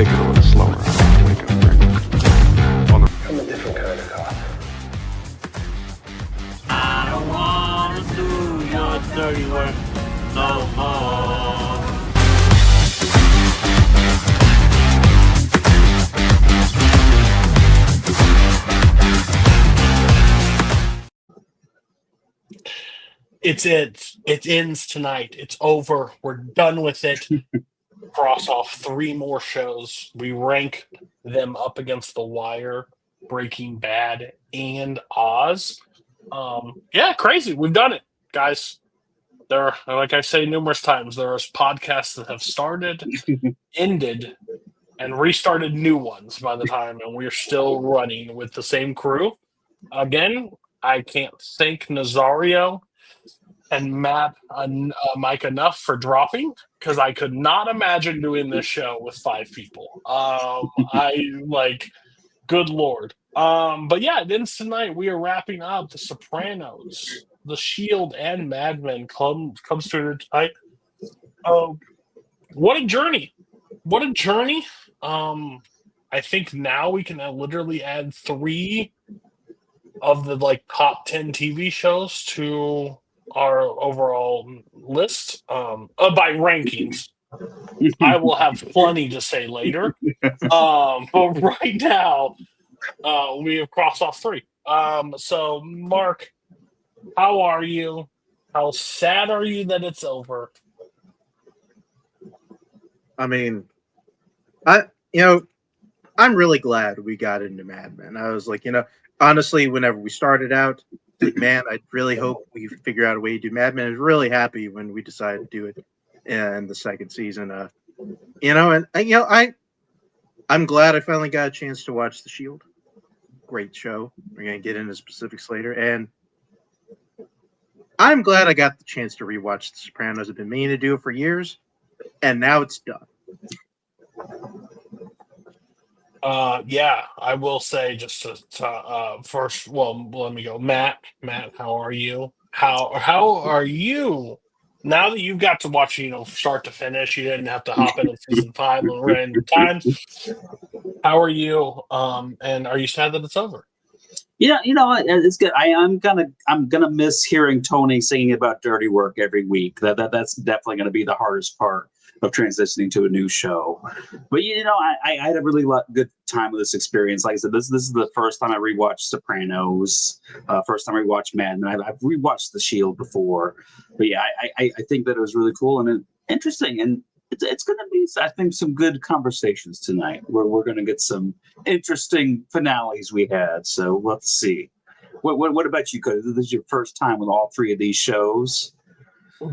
take it a little slower. Wake up, I'm a different kind of cop. I don't wanna do your dirty work no more. It ends tonight. It's over. We're done with it. Cross off 3 more shows. We rank them up against The Wire, Breaking Bad, and Oz. Yeah, crazy. We've done it, guys. There, like I say numerous times, there are podcasts that have started, ended, and restarted new ones by the time, and we're still running with the same crew. Again, I can't thank Nazario and Matt Mike enough for dropping, because I could not imagine doing this show with 5 people. Good Lord. But yeah, it ends tonight. We are wrapping up The Sopranos, The Shield, and Mad Men comes to an tonight. What a journey! What a journey! I think now we can literally add 3 of the top 10 TV shows to our overall list by rankings. I will have plenty to say later. But right now, we have crossed off 3. So, Mark, how are you? How sad are you that it's over? I mean, I'm really glad we got into Mad Men. I was like, honestly, whenever we started out, like, man, I really hope we figure out a way to do Mad Men. I was really happy when we decided to do it in the second season. I'm glad I finally got a chance to watch The Shield. Great show. We're gonna get into specifics later, and I'm glad I got the chance to rewatch The Sopranos. I've been meaning to do it for years, and now it's done. Yeah, I will say just first. Well, let me go. Matt, how are you? How are you? Now that you've got to watch, start to finish, you didn't have to hop into season 5 at random times. How are you? And are you sad that it's over? Yeah, it's good. I'm gonna miss hearing Tony singing about dirty work every week. That's definitely gonna be the hardest part of transitioning to a new show. But I had a really good time with this experience. Like I said, this is the first time I rewatched Sopranos. First time I rewatched Mad Men. I've rewatched The Shield before, but yeah, I think that it was really cool and interesting, and it's going to be, I think, some good conversations tonight. Where we're going to get some interesting finales we had. So let's see. What about you, Cody? This is your first time with all 3 of these shows.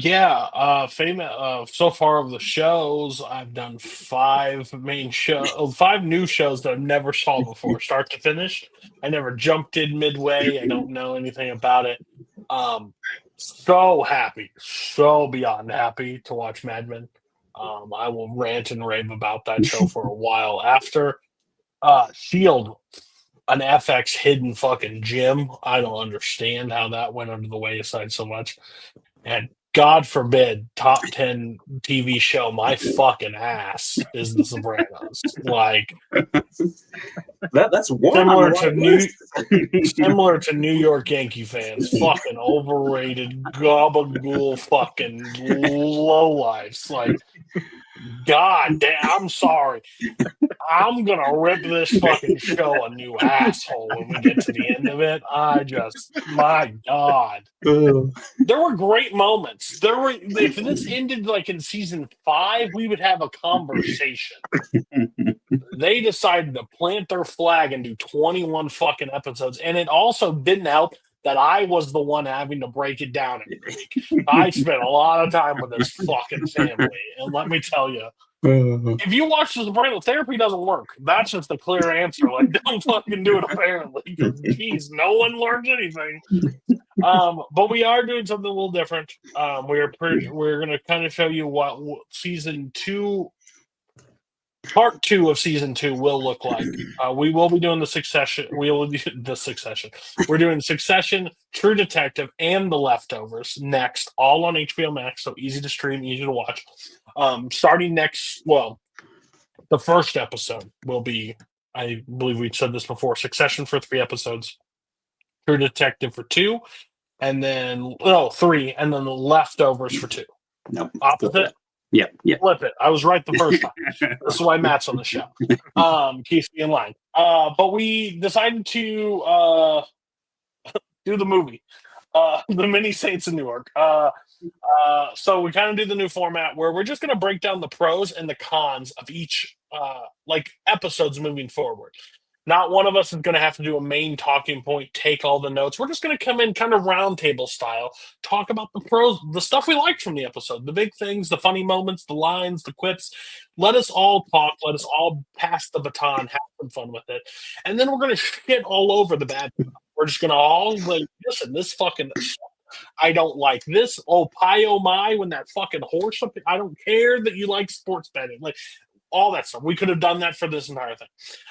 Yeah, so far of the shows, I've done 5 new shows that I've never saw before, start to finish. I never jumped in midway. I don't know anything about it. So happy, so beyond happy to watch Mad Men. I will rant and rave about that show for a while after. Shield, an FX hidden fucking gem. I don't understand how that went under the wayside so much. And God forbid, top 10 TV show, my fucking ass is The Sopranos. That's one similar to New York Yankee fans. Fucking overrated, gabagool, fucking lowlifes. God damn, I'm sorry. I'm gonna rip this fucking show a new asshole when we get to the end of it. My God. There were great moments. If this ended in season 5, we would have a conversation. They decided to plant their flag and do 21 fucking episodes, and it also didn't help that I was the one having to break it down every week. I spent a lot of time with this fucking family, and let me tell you, if you watch The Sopranos, therapy doesn't work. That's just the clear answer. Don't fucking do it, apparently. Because, geez, no one learns anything. But we are doing something a little different. We're going to kind of show you what season 2, part 2 of season 2 will look like. We will be doing the Succession. We will do the Succession. We're doing Succession, True Detective, and The Leftovers next, all on HBO Max. So easy to stream, easy to watch. Starting next, The first episode will be, I believe we said this before, Succession for 3 episodes, True Detective for 2, and then 3, and then the leftovers for 2. Nope. Opposite. Yep. Flip it. I was right the first time. This is why Matt's on the show. Keeps me in line. But we decided to do the movie, The Many Saints in Newark. So we kind of do the new format where we're just going to break down the pros and the cons of each episodes moving forward. Not one of us is going to have to do a main talking point, take all the notes. We're just going to come in kind of roundtable style, talk about the pros, the stuff we liked from the episode, the big things, the funny moments, the lines, the quips. Let us all talk. Let us all pass the baton, have some fun with it. And then we're going to shit all over the bad stuff. We're just going to all listen, this fucking I don't like this. Oh, pie oh my, when that fucking horse, I don't care that you like sports betting. Like, all that stuff. We could have done that for this entire thing.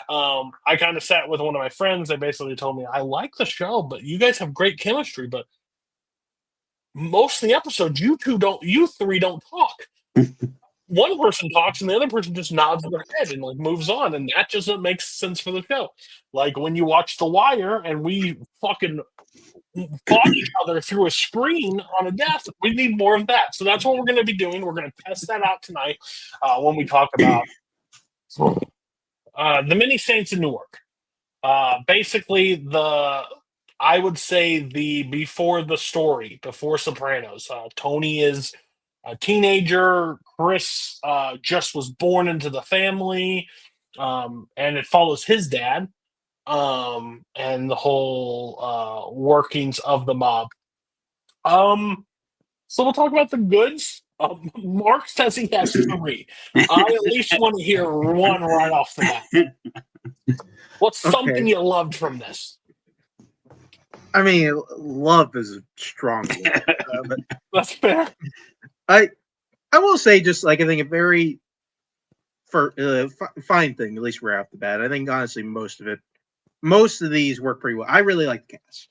I kind of sat with one of my friends. They basically told me, I like the show, but you guys have great chemistry, but most of the episodes, you three don't talk. One person talks and the other person just nods their head and moves on, and that just makes sense for the show. Like when you watch The Wire and we fucking fought each other through a screen on a desk. We need more of that. So that's what we're going to be doing. We're going to test that out tonight when we talk about The Many Saints in Newark. Basically, I would say before the story, before Sopranos. Tony is a teenager. Chris just was born into the family, and it follows his dad. And the whole workings of the mob. So we'll talk about the goods. Mark says he has 3. I at least want to hear one right off the bat. What's something you loved from this? I mean, love is a strong word. But That's fair. I will say, just I think a very fine thing, at least right off the bat. I think honestly, most of these work pretty well. I really like the cast,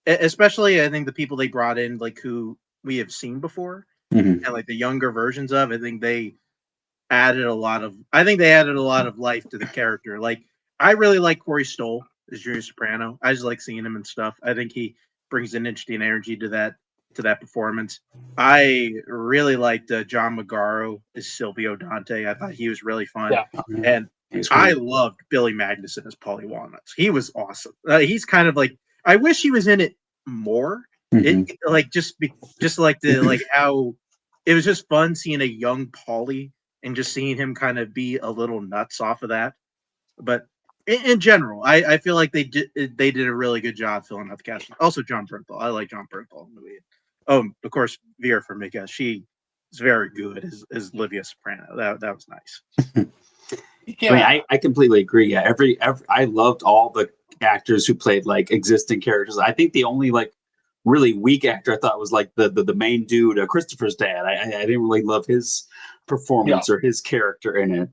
especially I think the people they brought in, who we have seen before, and the younger versions of. I think they added a lot of life to the character. I really like Corey Stoll as Junior Soprano. I just like seeing him and stuff. I think he brings an interesting energy to that performance. I really liked John Magaro as Silvio Dante. I thought he was really fun. Yeah. And I loved Billy Magnuson as Paulie Walnuts. He was awesome. He's kind of I wish he was in it more. How it was just fun seeing a young Paulie and just seeing him kind of be a little nuts off of that. But in general, I feel like they did a really good job filling out the cast. Also, John Bernthal. I like John Bernthal in the movie. Oh, of course, Vera Farmiga. She is very good as Livia Soprano. That was nice. Yeah. I mean, I completely agree. Yeah, every I loved all the actors who played existing characters. I think the only really weak actor I thought was the main dude, Christopher's dad. I didn't really love his performance or his character in it.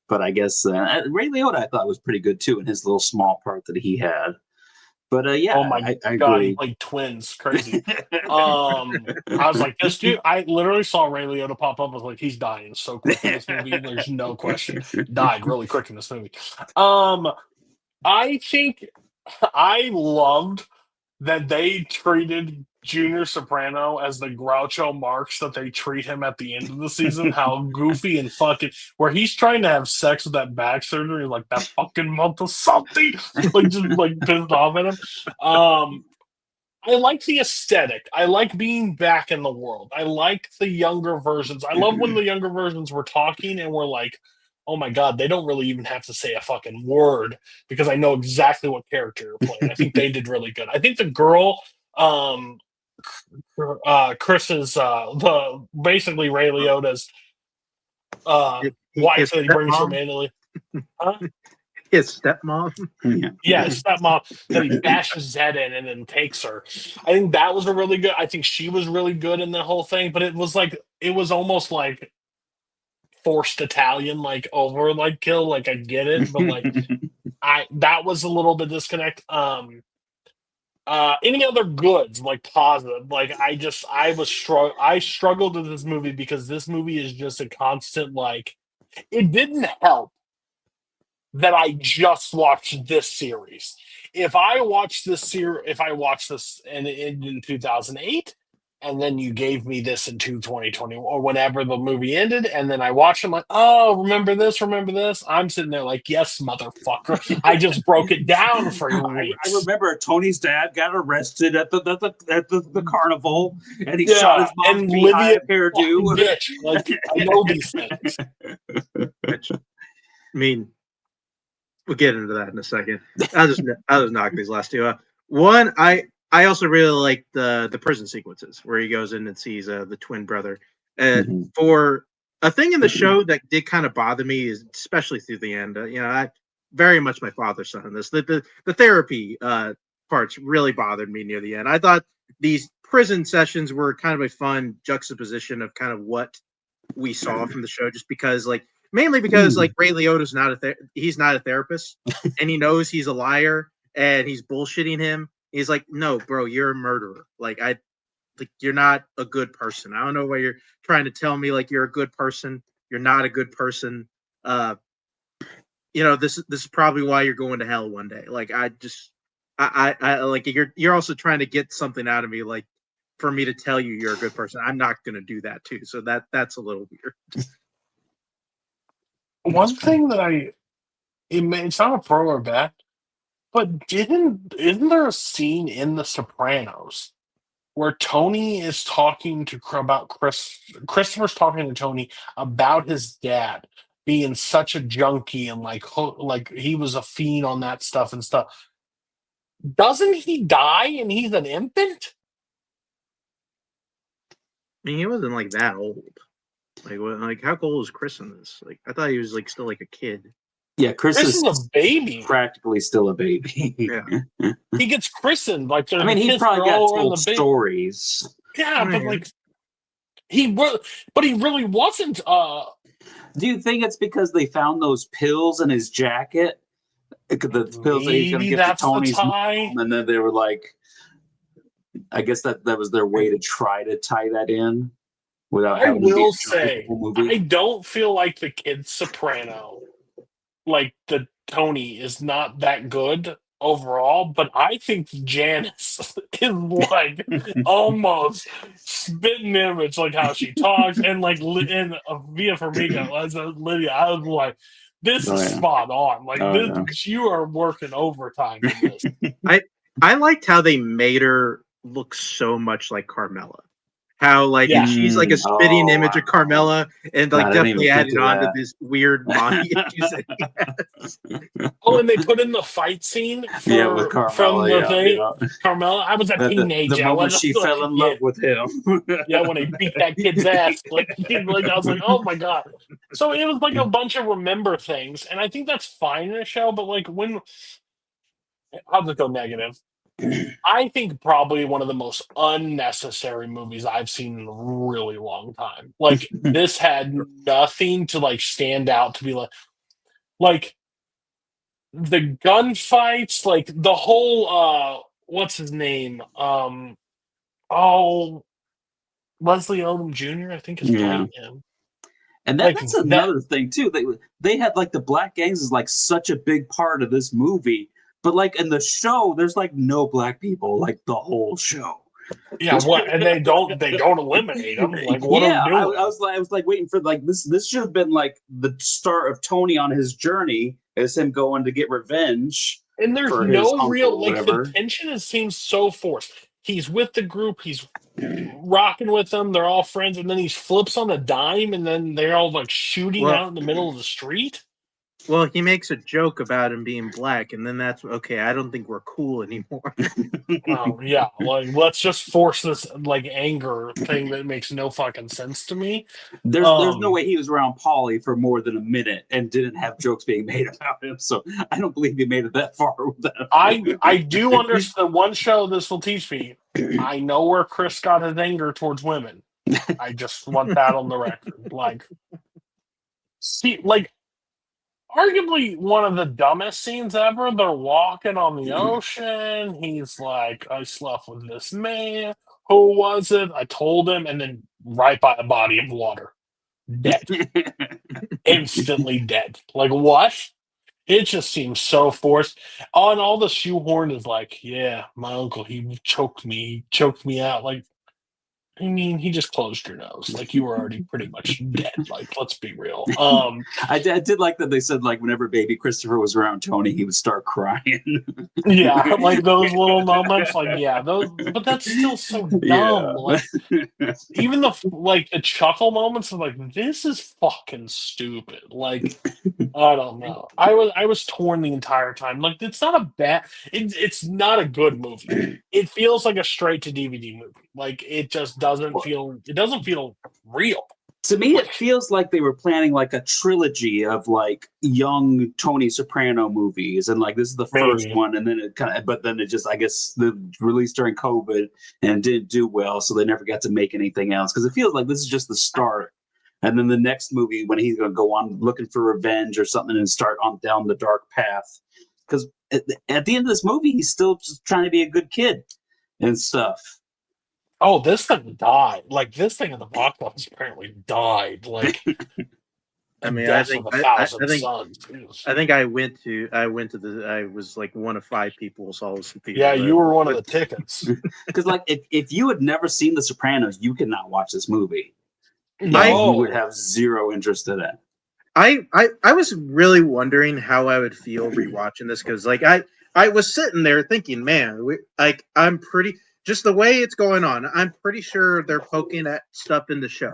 But I guess Ray Liotta I thought was pretty good too in his little small part that he had. But yeah, oh my I god, agree. he played twins, crazy. I was like, this dude. I literally saw Ray Liotta pop up. I was like, he's dying so quick in this movie. There's no question. Died really quick in this movie. I think I loved that they treated Junior Soprano as the Groucho Marx that they treat him at the end of the season. How goofy and fucking, where he's trying to have sex with that back surgery, that fucking month of something, just pissed off at him. I like the aesthetic. I like being back in the world. I like the younger versions. I love when the younger versions were talking and were like, oh my god, they don't really even have to say a fucking word because I know exactly what character you're playing. I think they did really good. I think the girl, Chris's, basically Ray Liotta's wife that he brings from Italy. Huh? His stepmom. Yeah, his stepmom that he bashes his head in and then takes her. I think that was a really good. I think she was really good in the whole thing, but it was almost like forced Italian, kill. I get it, but that was a little bit disconnect. Any other goods positive? I struggled with this movie because this movie is just a constant it didn't help that I just watched this series. If I watched this in 2008, and then you gave me this in 2020 or whenever the movie ended, and then I watched it, I'm like, oh, remember this, remember this? I'm sitting there like, yes, motherfucker. I just broke it down for I weeks. remember Tony's dad got arrested at the carnival, and he shot his mom's and beehive Livia hairdo. bitch. Like, I know these things. Which, I mean, we'll get into that in a second. I'll just knock these last two out. One, I also really like the prison sequences where he goes in and sees the twin brother. For a thing in the show that did kind of bother me is, especially through the end, I very much my father's son in this. The therapy parts really bothered me near the end. I thought these prison sessions were kind of a fun juxtaposition of kind of what we saw from the show, just because mainly because Ray Liotta's he's not a therapist, and he knows he's a liar and he's bullshitting him. He's like, no, bro, you're a murderer. You're not a good person. I don't know why you're trying to tell me you're a good person. You're not a good person. This is probably why you're going to hell one day. You're also trying to get something out of me, for me to tell you you're a good person. I'm not going to do that too. So that's a little weird. One thing that it's not a pro or bad, but isn't there a scene in The Sopranos where Tony is talking about Christopher's talking to Tony about his dad being such a junkie and like he was a fiend on that stuff and stuff. Doesn't he die and he's an infant? I mean, he wasn't that old. How old is Chris in this? I thought he was still a kid. Yeah, Chris is a baby. Practically still a baby. Yeah. He gets christened. I mean, he probably got told stories. Yeah, but he really wasn't. Do you think it's because they found those pills in his jacket? The pills that he's going to give to Tony's mom, and then they were like, I guess that was their way to try to tie that in without having to be say, I don't feel like the kid Soprano, the Tony, is not that good overall, but I think Janice is almost spitting image, how she talks, and Via Farmiga as Lydia. I was like, this is spot on. You are working overtime in this. I liked how they made her look so much like Carmela. How she's a spitting image of Carmela, and definitely added on to this weird mommy issues that he has. Oh, and they put in the fight scene with Carmela, from the thing. Carmela, I was a teenager. The moment she fell in love with him. Yeah, when he beat that kid's ass. I was like, oh my god. So it was a bunch of remember things, and I think that's fine in a show, but when I'll just go negative. I think probably one of the most unnecessary movies I've seen in a really long time. This had nothing to stand out to be like the gunfights, the whole what's his name? Leslie Odom Jr. I think is playing him. And that's another thing too. They had the Black Gangs is such a big part of this movie. But in the show, there's no black people the whole show. Yeah, what? And they don't eliminate them. What are we doing? I was waiting for this should have been the start of Tony on his journey as him going to get revenge. And there's no real the tension seems so forced. He's with the group, he's rocking with them, they're all friends, and then he flips on a dime, and then they're all shooting out in the middle of the street. Well, he makes a joke about him being black, and then that's okay. I don't think we're cool anymore. Oh yeah, let's just force this anger thing that makes no fucking sense to me. There's no way he was around Paulie for more than a minute and didn't have jokes being made about him. So I don't believe he made it that far with that. I do understand one show this will teach me. I know where Chris got his anger towards women. I just want that on the record. Arguably one of the dumbest scenes ever. They're walking on the ocean. He's like, I slept with this man. Who was it? I told him. And then right by a body of water. dead, instantly dead. Like what? It just seems so forced. Oh, and all the shoehorn is like, yeah, my uncle, he choked me out. Like, I mean, he just closed your nose. Like you were already pretty much dead. Like, let's be real. I did like that they said like whenever baby Christopher was around Tony, he would start crying. Yeah, like those little moments, like yeah, those. But that's still so dumb. Yeah. Like even the chuckle moments of like this is fucking stupid. Like I don't know. I was torn the entire time. Like it's not a bad. It's not a good movie. It feels like a straight to DVD movie. Like it just doesn't feel. It doesn't feel real. To me, it Like feels like they were planning like a trilogy of like young Tony Soprano movies, and like this is the first maybe. one, and then it kind of, but then it just, I guess, the released during COVID and didn't do well, so they never got to make anything else because it feels like this is just the start, and then the next movie when he's going to go on looking for revenge or something and start on down the dark path, because at the end of this movie he's still just trying to be a good kid and stuff. Oh, this thing died. Like this thing in the box office apparently died. Like I the mean, I death think of a thousand I think suns. Jeez. I think I was like one of 5 people who saw this in Yeah, theaters. you were one of the tickets. Because like if you had never seen The Sopranos, you could not watch this movie. You would No. have zero interest in it. I was really wondering how I would feel rewatching this because like I was sitting there thinking, man, I'm pretty just the way it's going on. I'm pretty sure they're poking at stuff in the show,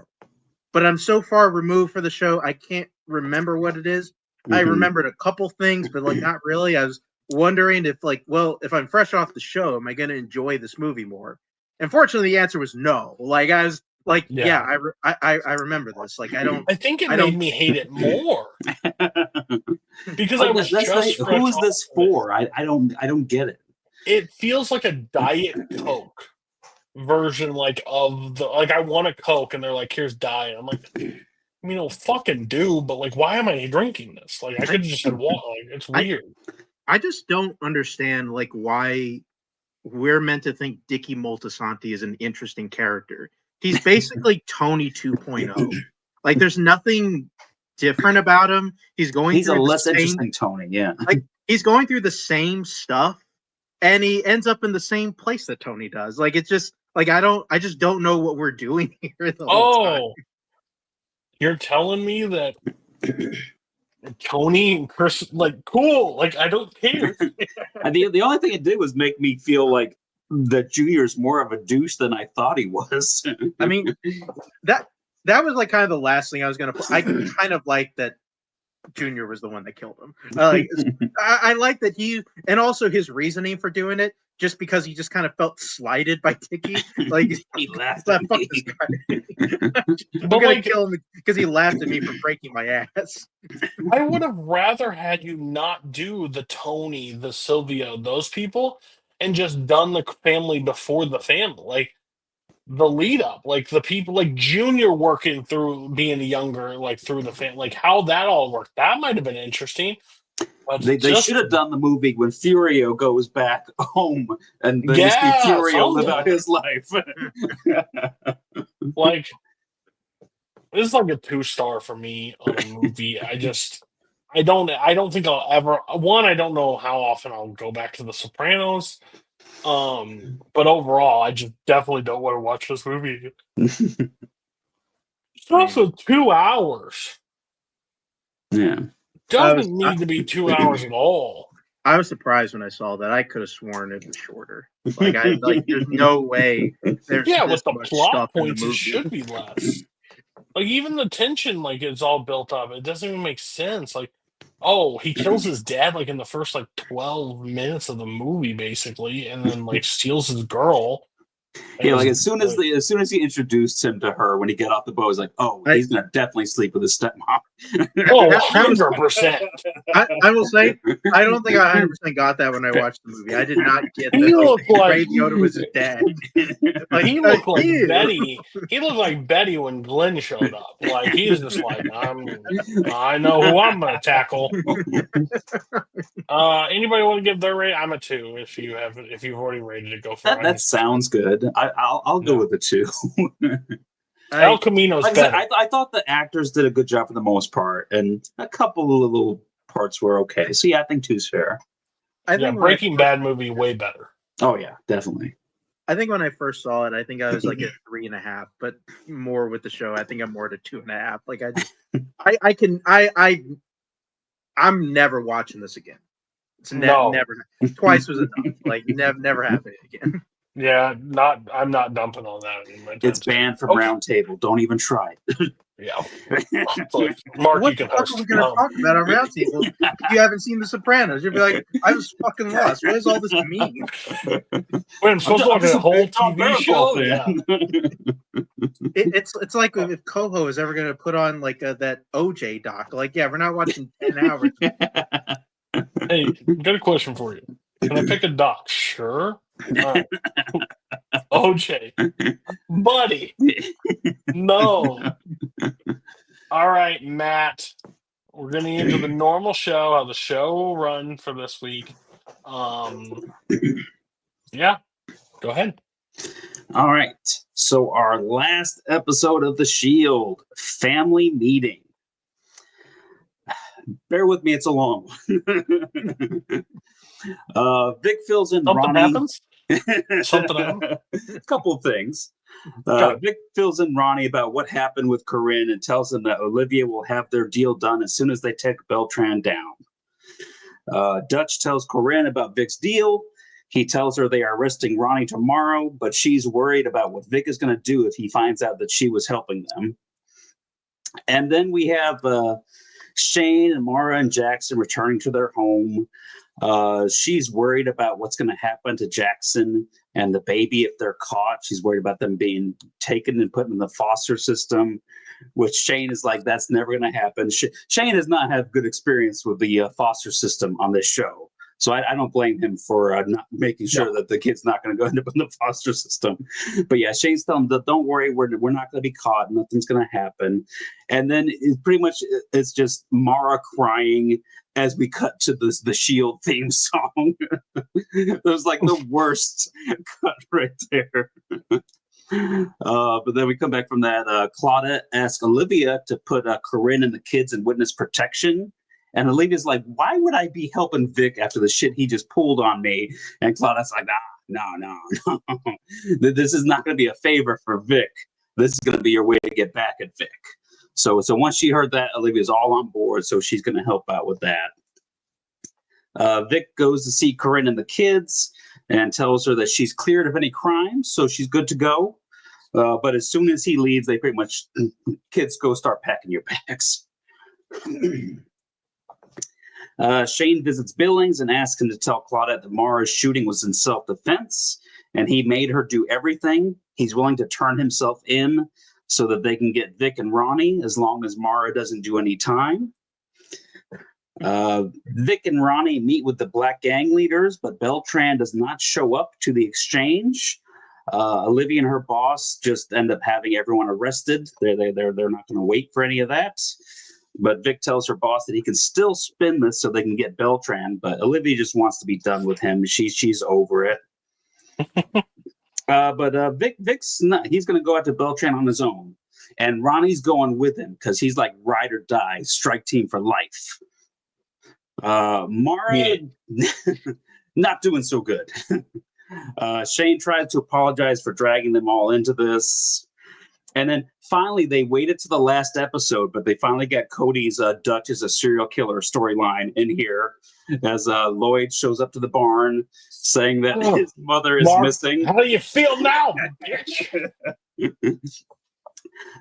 but I'm so far removed from the show, I can't remember what it is. I Mhm. remembered a couple things, but like not really. I was wondering if like, well, if I'm fresh off the show, am I going to enjoy this movie more? Unfortunately, the answer was no. Like I was like, yeah, I remember this. Like I think it I made don't. me hate it more because I Like was that's right. just fresh Who is off this of it. for? I don't get it. It feels like a Diet Coke version, like of the like I want a Coke, and they're like, "Here's Diet." I'm like, I mean, I'll fucking do, but like, why am I drinking this? Like, I I, could have just had water. Like, it's I weird. I just don't understand like why we're meant to think Dicky Moltisanti is an interesting character. He's basically Tony 2.0. Like there's nothing different about him. He's going He's a through the less same interesting Tony. Yeah. like he's going through the same stuff and he ends up in the same place that Tony does. Like it's just like I just don't know what we're doing here the whole time. Oh, you're telling me that Tony and Chris, like, cool. Like, I don't care. And the only thing it did was make me feel like that Junior's more of a douche than I thought he was. I mean, that was like kind of the last thing I was gonna put. I kind of like that Junior was the one that killed him. I like that he and also his reasoning for doing it, just because he just kind of felt slighted by Tiki. Like He laughed fuck at this me. guy. I'm But gonna like, kill him because he laughed at me for breaking my ass. I would have rather had you not do the Tony, the Silvio, those people, and just done the family before the family. Like, the lead up, like the people, like Junior working through being younger, like through the family, like how that all worked. That might have been interesting. But They just, should have done the movie when Furio goes back home and then you see yeah, Furio live out something. his life. Like, this is like a 2-star for me on a movie. I don't think I'll ever, I don't know how often I'll go back to The Sopranos. But overall, I just definitely don't want to watch this movie. It's also 2 hours. Yeah. Doesn't need to be 2 hours at all. I was surprised when I saw that. I could have sworn it was shorter. There's no way there's Yeah, this with the much plot stuff in the points, it movie. should be less. Like even the tension, like it's all built up. It doesn't even make sense. Like, oh, he kills his dad like in the first like 12 minutes of the movie, basically, and then like steals his girl. Yeah, like as soon as he introduced him to her when he got off the boat, I was like, oh, he's gonna definitely sleep with his stepmom. Oh, 100%. I will say, I don't think I 100% got that when I watched the movie. I did not get He that looked like Ray Liotta was his dad. he looked like ew. Betty. He looked like Betty when Glenn showed up. Like he's just like, I know who I'm gonna tackle. Anybody want to give their rate? I'm a 2. If you've already rated it, go for it. That sounds good. I'll go with the 2. El Camino's like I said, better. I thought the actors did a good job for the most part, and a couple of little parts were okay. So yeah, I think two's fair. I Yeah, think when Breaking Bad movie way better. Oh yeah, definitely. I think when I first saw it, I think I was like at 3.5, but more with the show, I think I'm more to 2.5. Like I'm never watching this again. It's No. never. Twice was enough. Like never happening again. Yeah, I'm not dumping on that in my time. It's banned from Round Table. Don't even try it. Yeah. It's like, Mark, What you can the fuck host. are we gonna talk about on Roundtable? If you haven't seen The Sopranos, you'll be like, I was fucking lost. What does all this mean? Wait, I'm supposed to watch a whole TV show? Yeah. It's like if Coho is ever gonna put on like that OJ doc. Like, yeah, we're not watching 10 hours. Hey, got a question for you. Can I pick a doc? Sure. All right. OJ. Buddy. No. All right, Matt. We're going to get into the normal show, how the show will run for this week. Yeah. Go ahead. All right. So our last episode of The Shield, family meeting. Bear with me, it's a long one. Vic fills in Something Ronnie. happens? Something happens? A couple of things. Go. Vic fills in Ronnie about what happened with Corinne and tells him that Olivia will have their deal done as soon as they take Beltran down. Dutch tells Corinne about Vic's deal. He tells her they are arresting Ronnie tomorrow, but she's worried about what Vic is going to do if he finds out that she was helping them. And then we have Shane and Mara and Jackson returning to their home. She's worried about what's going to happen to Jackson and the baby if they're caught. She's worried about them being taken and put in the foster system, which Shane is like, that's never going to happen. Shane has not had good experience with the foster system on this show. So I don't blame him for not making sure that the kid's not going to go end up in the foster system. But yeah, Shane's telling them, don't worry, we're not going to be caught. Nothing's going to happen. And then it's just Mara crying as we cut to the Shield theme song. It was like the worst cut right there. But then we come back from that. Claudette asks Olivia to put Corinne and the kids in witness protection. And Olivia's like, why would I be helping Vic after the shit he just pulled on me? And Claudette's like, no. This is not going to be a favor for Vic. This is going to be your way to get back at Vic. So once she heard that, Olivia's all on board, so she's going to help out with that. Vic goes to see Corinne and the kids and tells her that she's cleared of any crimes, so she's good to go. But as soon as he leaves, they pretty much, kids, go start packing your bags. Shane visits Billings and asks him to tell Claudette that Mara's shooting was in self-defense, and he made her do everything. He's willing to turn himself in so that they can get Vic and Ronnie as long as Mara doesn't do any time. Vic and Ronnie meet with the Black Gang leaders, but Beltran does not show up to the exchange. Olivia and her boss just end up having everyone arrested. They're not going to wait for any of that. But Vic tells her boss that he can still spin this so they can get Beltran, but Olivia just wants to be done with him. She's over it. But Vic's not. He's going to go out to Beltran on his own, and Ronnie's going with him because he's like ride or die, strike team for life. Mara, not doing so good. Shane tried to apologize for dragging them all into this. And then finally, they waited to the last episode, but they finally got Cody's Dutch is a serial killer storyline in here as Lloyd shows up to the barn saying that his mother is missing. How do you feel now, bitch?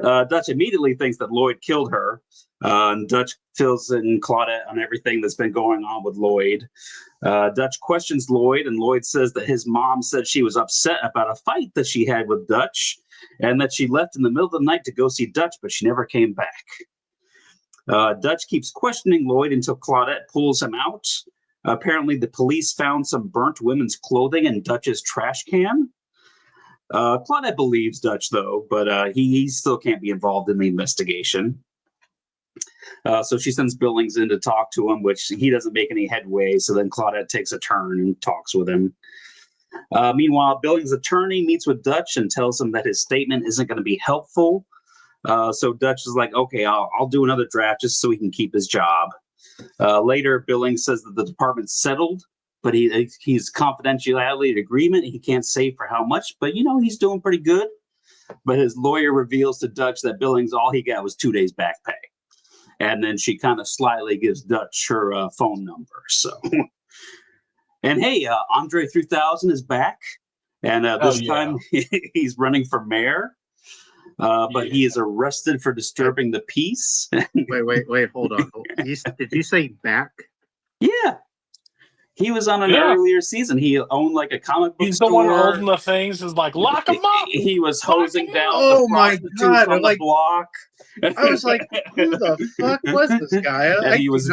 Dutch immediately thinks that Lloyd killed her. And Dutch fills in Claudette on everything that's been going on with Lloyd. Dutch questions Lloyd, and Lloyd says that his mom said she was upset about a fight that she had with Dutch, and that she left in the middle of the night to go see Dutch, but she never came back. Dutch keeps questioning Lloyd until Claudette pulls him out. Apparently, the police found some burnt women's clothing in Dutch's trash can. Claudette believes Dutch, though, but he still can't be involved in the investigation. So she sends Billings in to talk to him, which he doesn't make any headway. So then Claudette takes a turn and talks with him. Meanwhile, Billings' attorney meets with Dutch and tells him that his statement isn't going to be helpful. So Dutch is like, okay, I'll do another draft just so he can keep his job. Later, Billings says that the department's settled, but he's confidentiality agreement. He can't say for how much, but he's doing pretty good. But his lawyer reveals to Dutch that Billings, all he got was 2 days back pay. And then she kind of slyly gives Dutch her phone number. So, and hey, Andre 3000 is back. And this time he's running for mayor. But he is arrested for disturbing the peace. Wait, hold on. Did you say back? Yeah. He was on an earlier season. He owned like a comic book store. He's the one holding the things. Is like, lock him up. He was hosing down Oh the my prostitutes God, on the block. I was like, who the fuck was this guy? And he was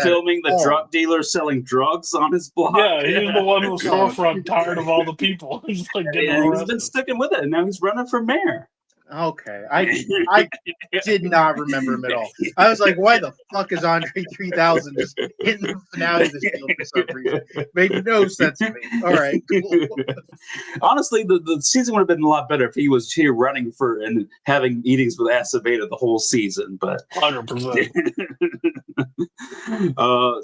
filming the drug dealers selling drugs on his block. Yeah, he was the one who storefront tired of all the people. He's like he's been sticking with it, and now he's running for mayor. Okay, I did not remember him at all. I was like, why the fuck is Andre 3000 just in the finale of this deal for some reason? Made no sense to me. All right, cool. Honestly, the season would have been a lot better if he was here running for and having meetings with Aceveda the whole season. But 100%.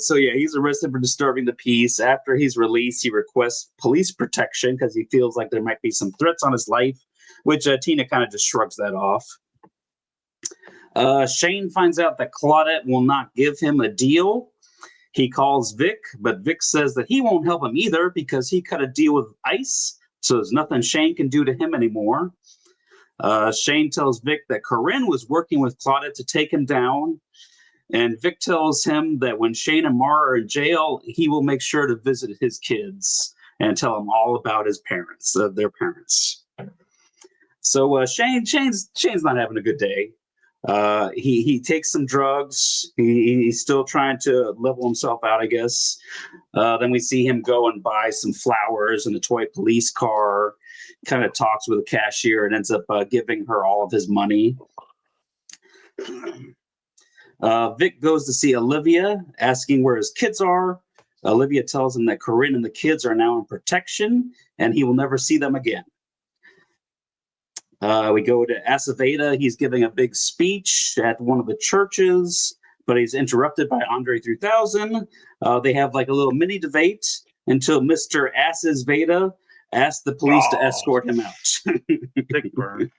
So yeah, he's arrested for disturbing the peace. After he's released, he requests police protection because he feels like there might be some threats on his life, which Tina kind of just shrugs that off. Shane finds out that Claudette will not give him a deal. He calls Vic, but Vic says that he won't help him either because he cut a deal with ICE, so there's nothing Shane can do to him anymore. Shane tells Vic that Corinne was working with Claudette to take him down, and Vic tells him that when Shane and Mara are in jail, he will make sure to visit his kids and tell them all about his parents, their parents. So Shane's not having a good day. He takes some drugs. He's still trying to level himself out, I guess. Then we see him go and buy some flowers and a toy police car. Kind of talks with a cashier and ends up giving her all of his money. Vic goes to see Olivia, asking where his kids are. Olivia tells him that Corinne and the kids are now in protection, and he will never see them again. We go to Aceveda. He's giving a big speech at one of the churches, but he's interrupted by Andre 3000. They have like a little mini debate until Mr. Aceveda asks the police to escort him out. Big burn.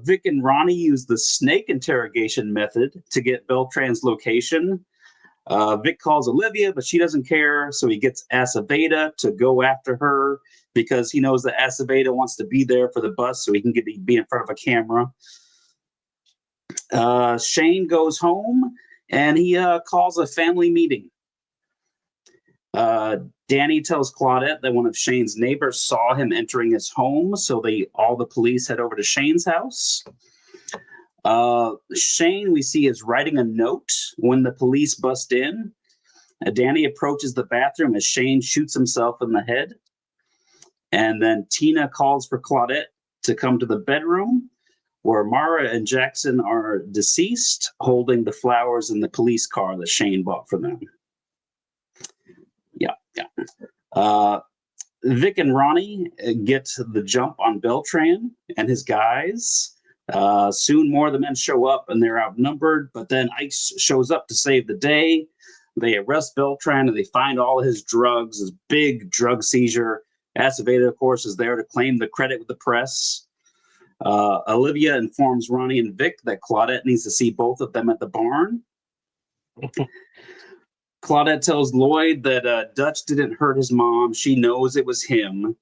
Vic and Ronnie use the snake interrogation method to get Beltran's location. Vic calls Olivia, but she doesn't care, so he gets Aceveda to go after her because he knows that Aceveda wants to be there for the bus so he can be in front of a camera. Shane goes home, and he calls a family meeting. Danny tells Claudette that one of Shane's neighbors saw him entering his home, so all the police head over to Shane's house. Shane, we see, is writing a note when the police bust in. Danny approaches the bathroom as Shane shoots himself in the head. And then Tina calls for Claudette to come to the bedroom where Mara and Jackson are deceased, holding the flowers in the police car that Shane bought for them. Yeah. Vic and Ronnie get the jump on Beltran and his guys. Soon more of the men show up and they're outnumbered, but then ICE shows up to save the day. They arrest Beltran and they find all his drugs, his big drug seizure. Aceveda, of course, is there to claim the credit with the press. Olivia informs Ronnie and Vic that Claudette needs to see both of them at the barn. Claudette tells Lloyd that Dutch didn't hurt his mom. She knows it was him.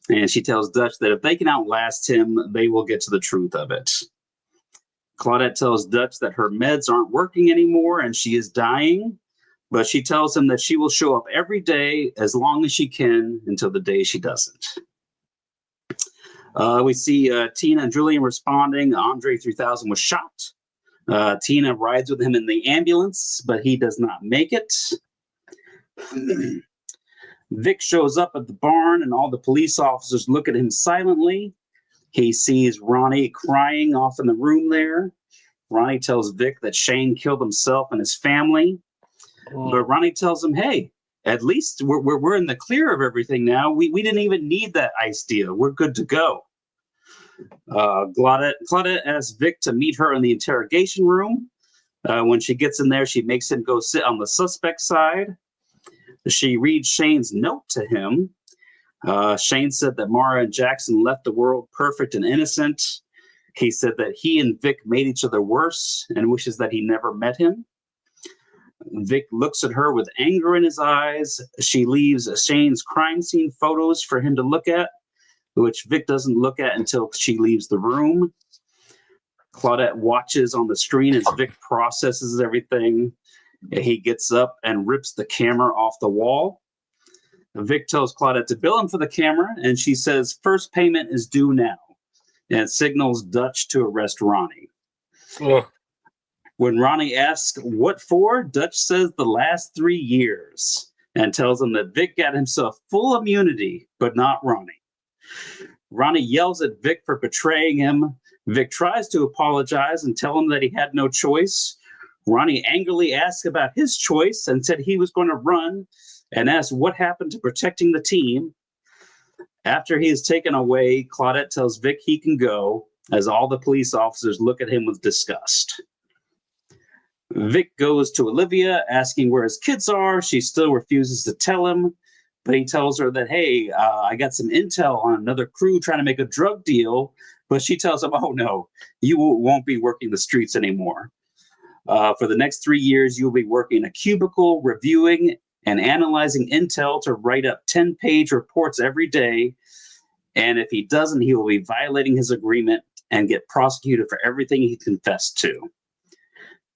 And she tells Dutch that if they can outlast him, they will get to the truth of it. Claudette tells Dutch that her meds aren't working anymore and she is dying. But she tells him that she will show up every day as long as she can until the day she doesn't. We see Tina and Julian responding. Andre 3000 was shot. Tina rides with him in the ambulance, but he does not make it. Vic shows up at the barn and all the police officers look at him silently. He sees Ronnie crying off in the room there. Ronnie tells Vic that Shane killed himself and his family. But Ronnie tells him, hey, at least we're in the clear of everything now. We didn't even need that ICE deal. We're good to go. Claudette asks Vic to meet her in the interrogation room. When she gets in there, she makes him go sit on the suspect side. She reads Shane's note to him. Shane said that Mara and Jackson left the world perfect and innocent. He said that he and Vic made each other worse and wishes that he never met him. Vic looks at her with anger in his eyes. She leaves Shane's crime scene photos for him to look at, which Vic doesn't look at until she leaves the room. Claudette watches on the screen as Vic processes everything. He gets up and rips the camera off the wall. Vic tells Claudette to bill him for the camera, and she says first payment is due now, and signals Dutch to arrest Ronnie. Ugh. When Ronnie asks what for, Dutch says the last 3 years and tells him that Vic got himself full immunity, but not Ronnie. Ronnie yells at Vic for betraying him. Vic tries to apologize and tell him that he had no choice. Ronnie angrily asks about his choice and said he was going to run and asks what happened to protecting the team. After he is taken away, Claudette tells Vic he can go as all the police officers look at him with disgust. Vic goes to Olivia asking where his kids are. She still refuses to tell him, but he tells her that, hey, I got some intel on another crew trying to make a drug deal. But she tells him, oh, no, you won't be working the streets anymore. For the next 3 years, you'll be working in a cubicle, reviewing and analyzing intel to write up 10-page reports every day. And if he doesn't, he will be violating his agreement and get prosecuted for everything he confessed to.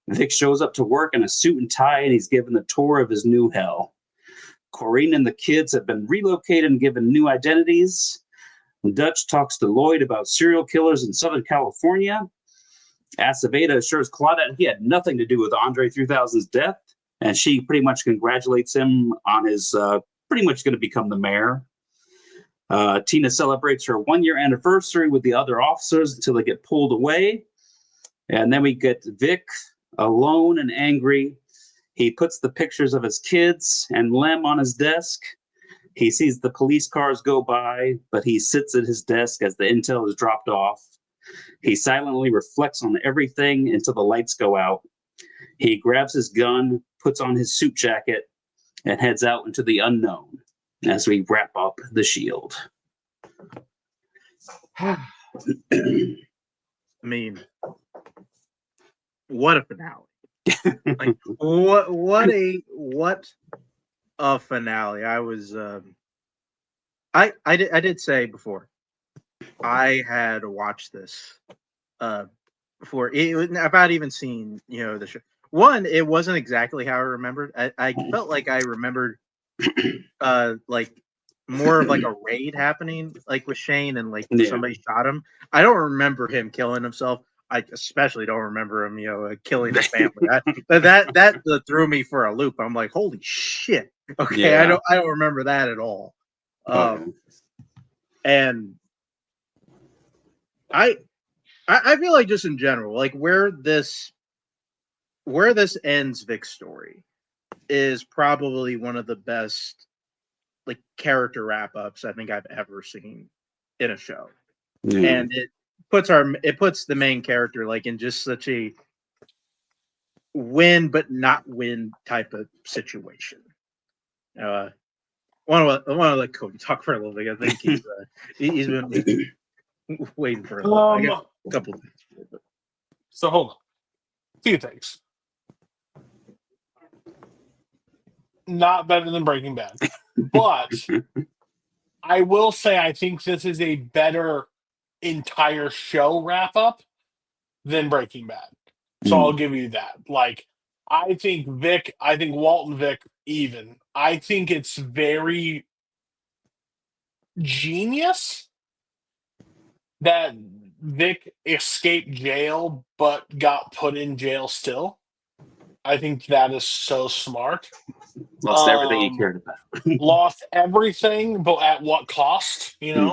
Vic shows up to work in a suit and tie, and he's given the tour of his new hell. Corrine and the kids have been relocated and given new identities. Dutch talks to Lloyd about serial killers in Southern California. Aceveda assures Claudette he had nothing to do with Andre 3000's death, and she pretty much congratulates him on his pretty much going to become the mayor. Tina celebrates her 1-year anniversary with the other officers until they get pulled away. And then we get Vic alone and angry. He puts the pictures of his kids and Lem on his desk. He sees the police cars go by, but he sits at his desk as the intel is dropped off. He silently reflects on everything until the lights go out. He grabs his gun, puts on his suit jacket, and heads out into the unknown as we wrap up The Shield. I mean, what a finale! Like what a finale! I was I did say before I had watched this before I've not even seen the show. One, it wasn't exactly how I remembered. I felt like I remembered like more of like a raid happening like with Shane and like somebody shot him. I don't remember him killing himself. I especially don't remember him, killing his family. That threw me for a loop. I'm like, holy shit. Okay, yeah. I don't remember that at all. And I feel like just in general, like where this ends Vic's story is probably one of the best like character wrap-ups I think I've ever seen in a show. Yeah. And it puts the main character like in just such a win but not win type of situation. I want to let Cody talk for a little bit. I think he's been waiting for a couple of minutes. So hold on. Few things. Not better than Breaking Bad. But I will say I think this is a better entire show wrap-up than Breaking Bad. So I'll give you that. Like, I think Walt and Vic even. I think it's very genius that Vic escaped jail but got put in jail still. I think that is so smart. Lost everything he cared about. Lost everything, but at what cost? The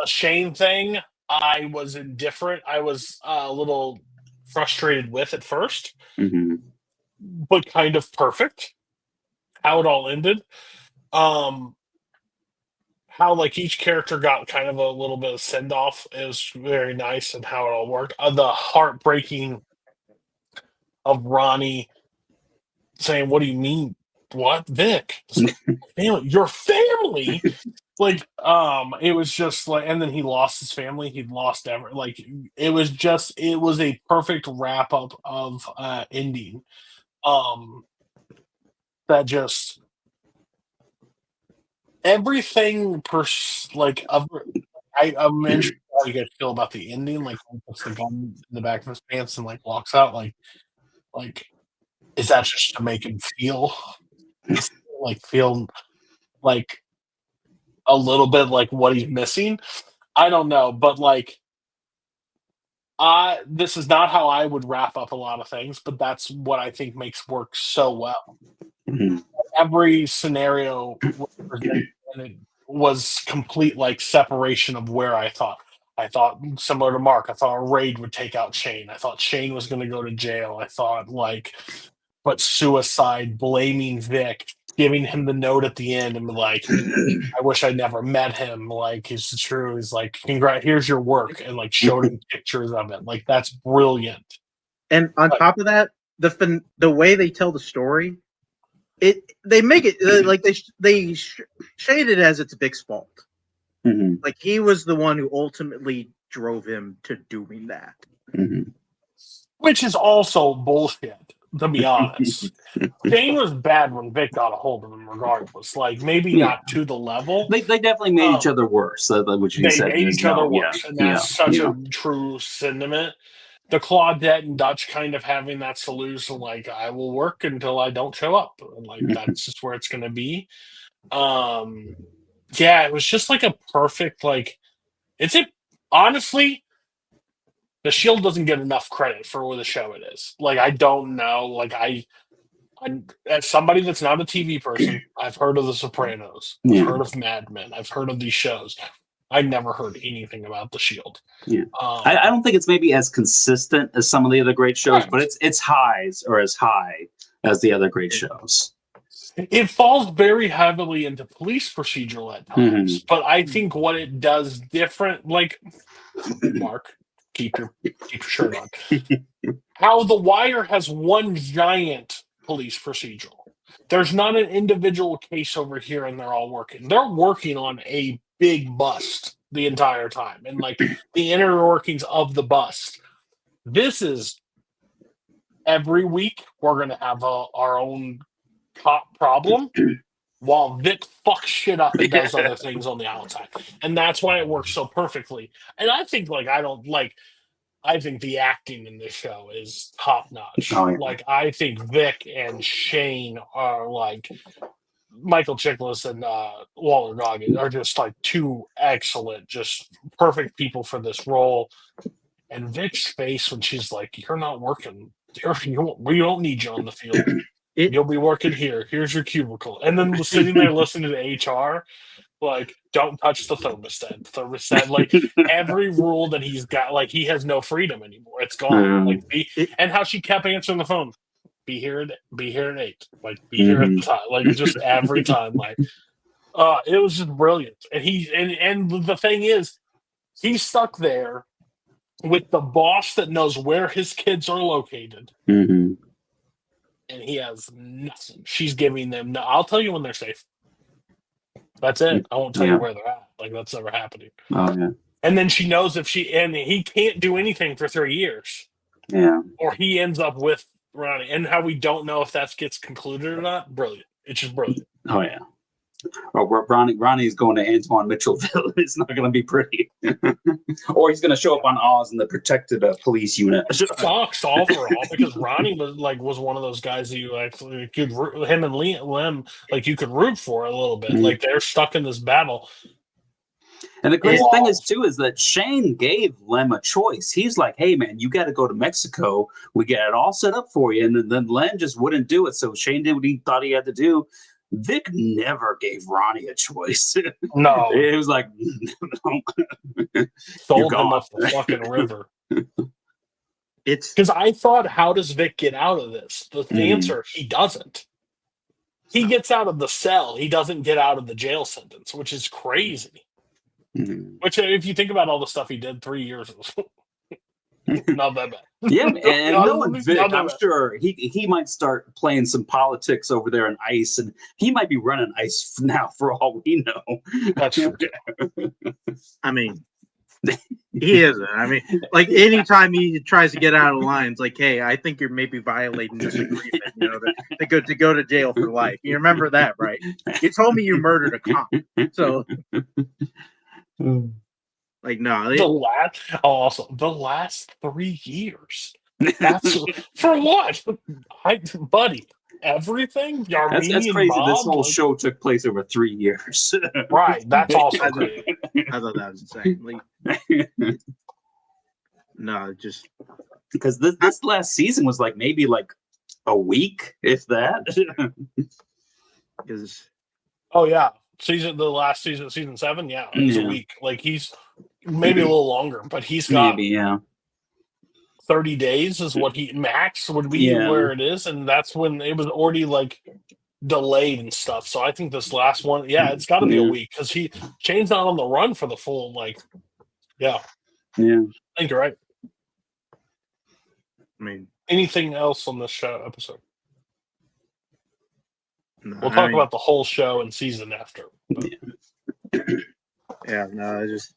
Shane thing, I was indifferent. I was a little frustrated with at first, but kind of perfect how it all ended. how like each character got kind of a little bit of send off. It was very nice and how it all worked. The heartbreaking of Ronnie saying, "What do you mean? What, Vic? It's like, family, your family?" Like, it was just like, and then he lost his family. He'd lost like, it was a perfect wrap up of ending. That just everything I mentioned how you guys feel about the ending, like when he puts the gun in the back of his pants and like walks out, like is that just to make him feel feel like a little bit like what he's missing? I don't know, but like this is not how I would wrap up a lot of things, but that's what I think makes work so well. Mhm. Every scenario was presented, and it was complete like separation of where I thought. I thought similar to Mark. I thought Raid would take out Shane. I thought Shane was going to go to jail. I thought but suicide, blaming Vic, giving him the note at the end, and like, I wish I never met him. Like, it's true. He's like, here's your work, and like showed him pictures of it. Like, that's brilliant. And on top of that, the way they tell the story, they make it like they shade it as it's Vic's fault. Mhm. Like he was the one who ultimately drove him to doing that. Mhm. Which is also bullshit, to be honest. Shane was bad when Vic got a hold of him, regardless. Like, maybe Yeah. not to the level. They definitely made each other worse. Which he They said in made his each other note. worse, Yeah. and that's such Yeah. a true sentiment. The Claudette and Dutch kind of having that solution, like, I will work until I don't show up. And, like, that's just where it's going to be. Yeah, it was just like a perfect, like, honestly, The Shield doesn't get enough credit for the show it is. Like, I don't know. Like, as somebody that's not a TV person, I've heard of The Sopranos. I've Yeah. heard of Mad Men. I've heard of these shows. I never heard anything about The Shield. Yeah. I don't think it's maybe as consistent as some of the other great shows, Right. but its highs are as high as the other great shows. It falls very heavily into police procedural at times, but I think what it does different, like Mark, keep your shirt on. How The Wire has one giant police procedural. There's not an individual case over here, and they're all working. They're working on a big bust the entire time, and like the inner workings of the bust. This is every week we're going to have our own cop problem, while Vic fucks shit up and does other things on the outside, and that's why it works so perfectly. And I think I think the acting in this show is top notch. Oh, yeah. Like, I think Vic and Shane are like Michael Chiklis and Walter Goggins are just like two excellent, just perfect people for this role. And Vic's face when she's like, "You're not working. We don't need you on the field. You'll be working here. Here's your cubicle." And then sitting there listening to HR, like, don't touch the thermostat. Thermostat, like every rule that he's got, like he has no freedom anymore. It's gone. Like, and how she kept answering the phone. Be here at 8. Like, be here at the time. Like, just every time. Like, it was just brilliant. And and the thing is, he's stuck there with the boss that knows where his kids are located, and he has nothing. She's giving them. No, I'll tell you when they're safe. That's it. I won't tell you where they're at. Like, that's never happening. Oh yeah. And then she knows and he can't do anything for 3 years. Yeah. Or he ends up with Ronnie. And how we don't know if that gets concluded or not. Brilliant. It's just brilliant. Oh yeah. Oh, Ronnie's going to Antoine Mitchellville. It's not going to be pretty. Or he's going to show up on Oz in the protected police unit. Sucks overall because Ronnie was one of those guys that you could him and Lem like you could root for a little bit. Like, they're stuck in this battle. And the crazy thing is that Shane gave Lem a choice. He's like, "Hey man, you got to go to Mexico. We get it all set up for you." And then Lem just wouldn't do it. So Shane did what he thought he had to do. Vic never gave Ronnie a choice. No. It was like, no. Sold him up the fucking river. It's because I thought, how does Vic get out of this? The answer, he doesn't. he gets out of the cell. He doesn't get out of the jail sentence, which is crazy. Mhm. Which, if you think about all the stuff he did, 3 years is not that bad. Yeah, and knowing Vic, Not that I'm bad. sure he might start playing some politics over there in ICE, and he might be running ICE now for all we know. That's true. I mean, he isn't. I mean, like anytime he tries to get out of line, it's like, hey, I think you're maybe violating this agreement, to go to jail for life. You remember that, right? You told me you murdered a cop. So, like, no, The last 3 years. That's for what? Buddy, everything? The That's Armenian crazy. This mob? whole Like, show took place over 3 years. right, that's also I crazy. thought that was insane. Like, no, just Because this last season was like maybe like a week, if that. because Oh yeah, the last season, season 7. Yeah, it was a Yeah. week. Like he's maybe a little longer, but he's got Maybe, yeah. 30 days is what he max would be Yeah. where it is, and that's when it was already like delayed and stuff. So I think this last one, yeah, it's got to be a Yeah. week because Shane's not on the run for the full yeah. Yeah. I think you're right. I mean, Anything else on this show episode? no, We'll talk about the whole show and season after. But. Yeah, no, I just,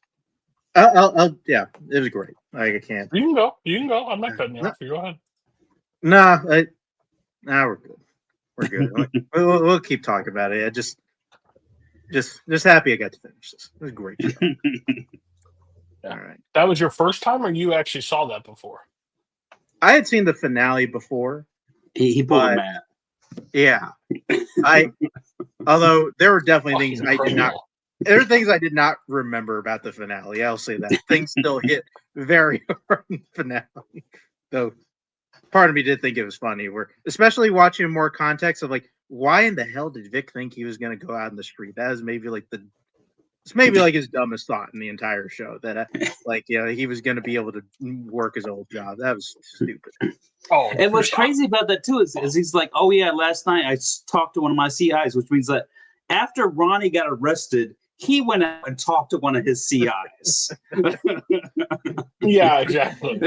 I'll yeah, it was great. Like, I can't. You can go. You can go. I'm not cutting you off. You go ahead. Nah, we're good. We're good. we'll keep talking about it. I just happy I got to finish this. It was a great show. Yeah. All right. That was your first time, or you actually saw that before? I had seen the finale before. He pulled a But- Matt. Yeah. Although there were definitely things I did not. There are things I did not remember about the finale. I'll say that things still hit very hard in the finale. Though part of me did think it was funny, especially watching more context of like, why in the hell did Vic think he was going to go out in the street? That is maybe like his dumbest thought in the entire show. That he was going to be able to work his old job. That was stupid. Oh, And what's crazy about that too is he's like, oh yeah, last night I talked to one of my CIs, which means that after Ronnie got arrested, he went out and talked to one of his CIs. yeah, exactly.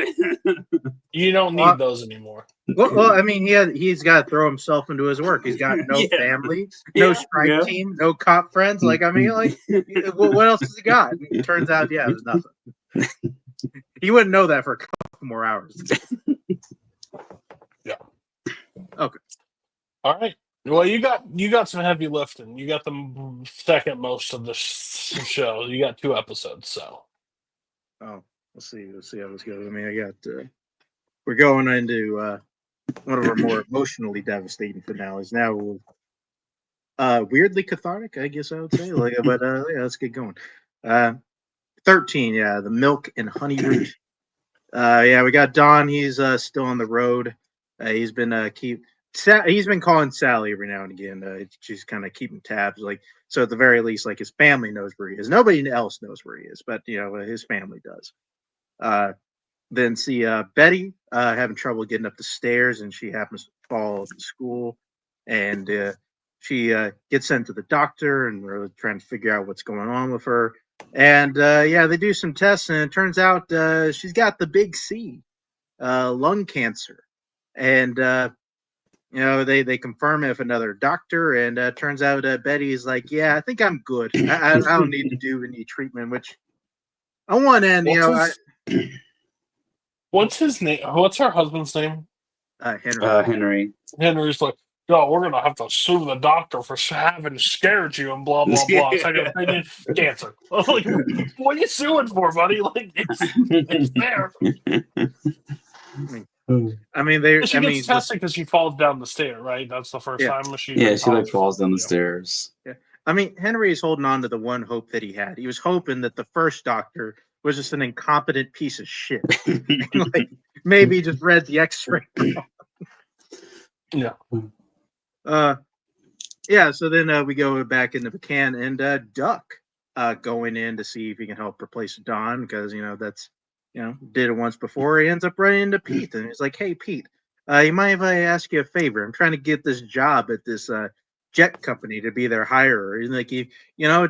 You don't need those anymore. Well, I mean, he's got to throw himself into his work. He's got no family, no strike team, no cop friends. Like, I mean, like, what else has he got? And it turns out, yeah, it was nothing. He wouldn't know that for a couple more hours. Yeah. Okay. All right. Well, you got some heavy lifting. You got the second most of the show. You got 2 episodes, so. Oh, we'll see how this goes. I mean, I got we're going into one of our more emotionally devastating finales now. Weirdly cathartic, I guess I would say. But yeah, let's get going. 13, yeah, the milk and honey route. Yeah, we got Don. He's still on the road. He's been he's been calling Sally every now and again. She's kind of keeping tabs, so at the very least, like his family knows where he is. Nobody else knows where he is, but his family does. Then see Betty having trouble getting up the stairs, and she happens to fall at school, and she gets sent to the doctor, and we're trying to figure out what's going on with her. And yeah, they do some tests, and it turns out she's got the big C, lung cancer. And they confirm it with another doctor, and turns out Betty's like, yeah, I think I'm good. I don't need to do any treatment. Which on one end, What's his name? What's her husband's name? Henry. Henry. Henry's like, no, we're gonna have to sue the doctor for having scared you and blah blah blah. Second opinion, cancer. I'm like, what are you suing for, buddy? Like, it's there. I mean, She gets tested because she falls down the stair, right? That's the first time she. Yeah, she like falls down the stairs. Yeah, I mean, Henry is holding on to the one hope that he had. He was hoping that the first doctor was just an incompetent piece of shit. Like, maybe he just read the X-ray. Yeah. Yeah. So then we go back into the can, and Duck going in to see if he can help replace Don, because that's did it once before. He ends up running into Pete, and he's like, "Hey, Pete, you mind if I ask you a favor? I'm trying to get this job at this jet company to be their hirer. And like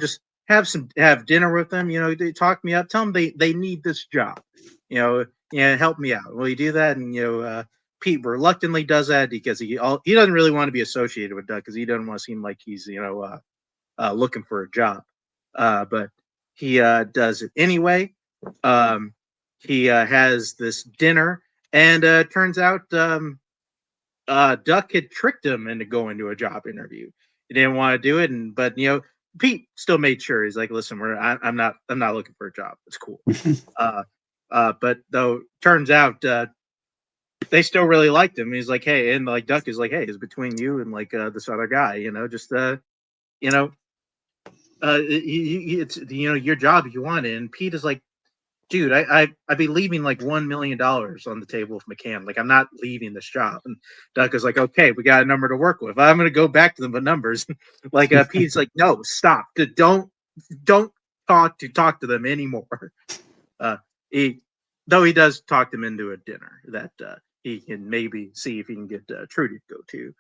just have dinner with them. They talk me up. Tell them they need this job. Help me out. Will you do that? And Pete reluctantly does that because he doesn't really want to be associated with Doug because he doesn't want to seem like he's looking for a job. But he does it anyway. He has this dinner, and turns out Duck had tricked him into going to a job interview. He didn't want to do it, but Pete still made sure. He's like, "Listen, I'm not looking for a job. It's cool." But though turns out they still really liked him. He's like, "Hey," and like Duck is like, "Hey, it's between you and like this other guy. It's your job if you want it." And Pete is like, "Dude, I'd be leaving like $1 million on the table with McCann. Like, I'm not leaving this job." And Duck is like, "Okay, we got a number to work with. I'm going to go back to them with numbers." Like, Pete's like, "No, stop. Don't talk to them anymore." Though he does talk them into a dinner that he can maybe see if he can get Trudy to go to.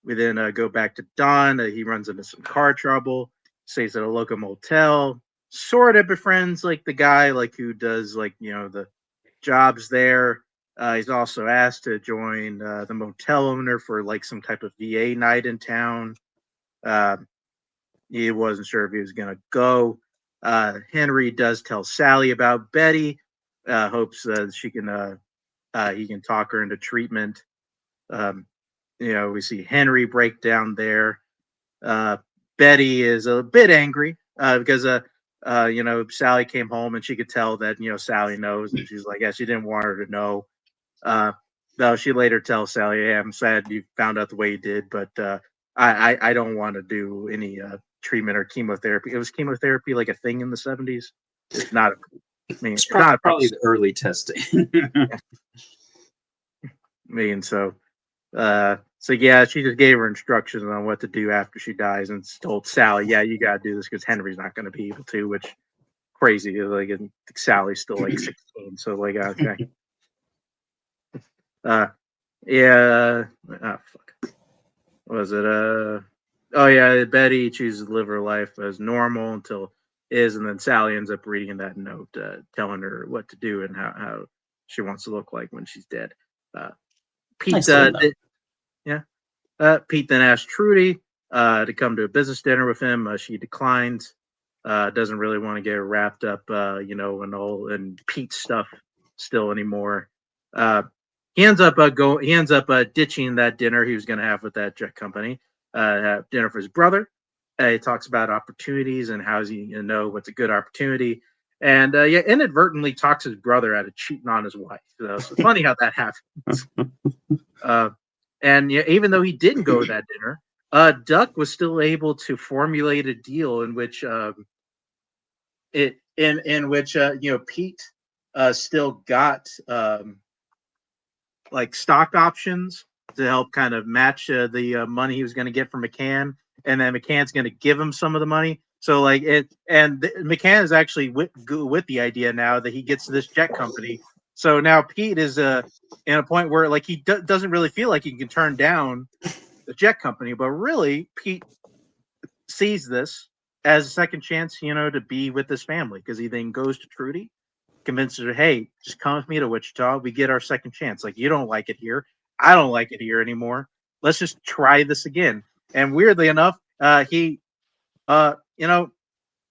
We then go back to Don. He runs into some car trouble, stays at a local motel, sort of befriends like the guy like who does like the jobs there. He's also asked to join the motel owner for like some type of VA night in town. He wasn't sure if he was gonna go. Henry does tell Sally about Betty. Hopes she can he can talk her into treatment. We see Henry break down there. Betty is a bit angry because Sally came home and she could tell that Sally knows, and she's like, yeah, she didn't want her to know. Though she later tells Sally, "Hey, I'm sad you found out the way you did, but I don't want to do any treatment or chemotherapy." It was chemotherapy like a thing in the 70s. It's not. It's probably the early testing. So yeah, she just gave her instructions on what to do after she dies, and told Sally, "Yeah, you gotta do this because Henry's not going to be able to." Which crazy, like, and Sally's still like 16, so like, okay. Yeah. Fuck. Was it Oh yeah, Betty chooses to live her life as normal until and then Sally ends up reading that note, telling her what to do and how she wants to look like when she's dead. Pete, Pete then asks Trudy to come to a business dinner with him. She declines. Doesn't really want to get wrapped up, and Pete's stuff still anymore. He ends up ditching that dinner he was going to have with that jet company. Have dinner for his brother. He talks about opportunities and how's he what's a good opportunity. And inadvertently talks his brother out of cheating on his wife. So it's funny how that happens. And even though he didn't go to that dinner, Duck was still able to formulate a deal in which Pete still got like stock options to help kind of match the money he was going to get from McCann, and then McCann's going to give him some of the money. So like McCann is actually with the idea now that he gets this jet company. So now Pete is in a point where like he doesn't really feel like he can turn down the jet company, but really Pete sees this as a second chance, to be with his family, because he then goes to Trudy, convinces her, "Hey, just come with me to Wichita. We get our second chance. Like, you don't like it here. I don't like it here anymore. Let's just try this again." And weirdly enough, he,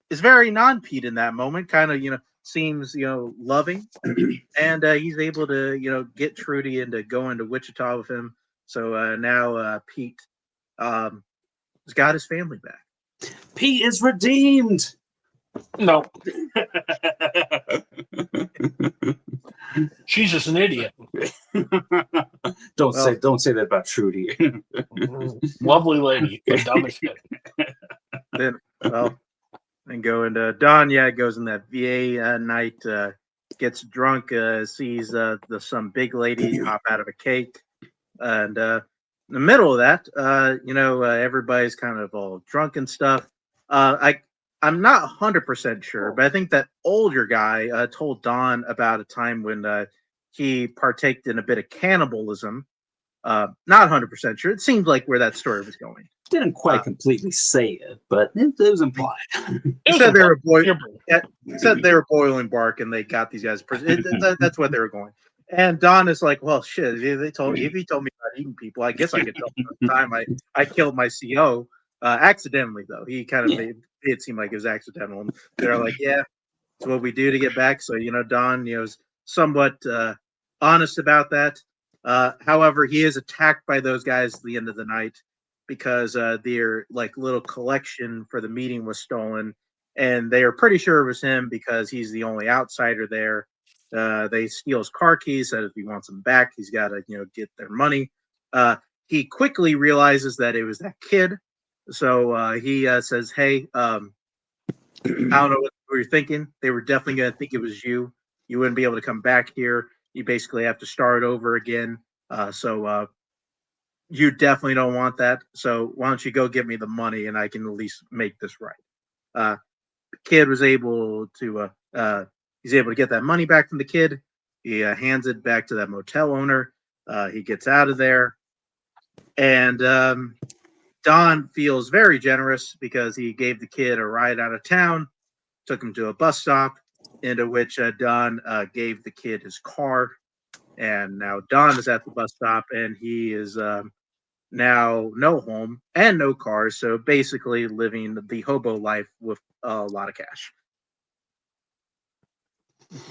is very non-Pete in that moment, kind of, seems, loving. And he's able to, get Trudy into going to Wichita with him. So now Pete has got his family back. Pete is redeemed. No. She's just an idiot. Don't say that about Trudy. Lovely lady, but dumb as shit. Then go into Don. Yeah, goes in that VA night. Gets drunk. Sees some big lady hop out of a cake, and in the middle of that, everybody's kind of all drunk and stuff. I'm not 100% sure, but I think that older guy told Don about a time when he partaked in a bit of cannibalism Not 100% sure. It seemed like where that story was going. Didn't quite completely say it, but it was implied. Said they were boiling bark, and they got these guys. That's what they were going. And Don is like, well, shit. If he told me about eating people, I guess I could tell him the time I killed my CO accidentally. Though he kind of made it seem like it was accidental. And they're like, yeah, it's what we do to get back. So Don, is somewhat honest about that. However, he is attacked by those guys at the end of the night because their little collection for the meeting was stolen, and they are pretty sure it was him because he's the only outsider there. They steal his car keys. Said if he wants them back, he's got to get their money. He quickly realizes that it was that kid, so he says, "Hey, I don't know what you're thinking. They were definitely going to think it was you. You wouldn't be able to come back here. You basically have to start over again. So you definitely don't want that. So why don't you go get me the money and I can at least make this right." The kid was able to he's able to get that money back from the kid. He hands it back to that motel owner. He gets out of there, and Don feels very generous because he gave the kid a ride out of town, took him to a bus stop, into which Don gave the kid his car. And now Don is at the bus stop, and he is now no home and no car, so basically living the hobo life with a lot of cash.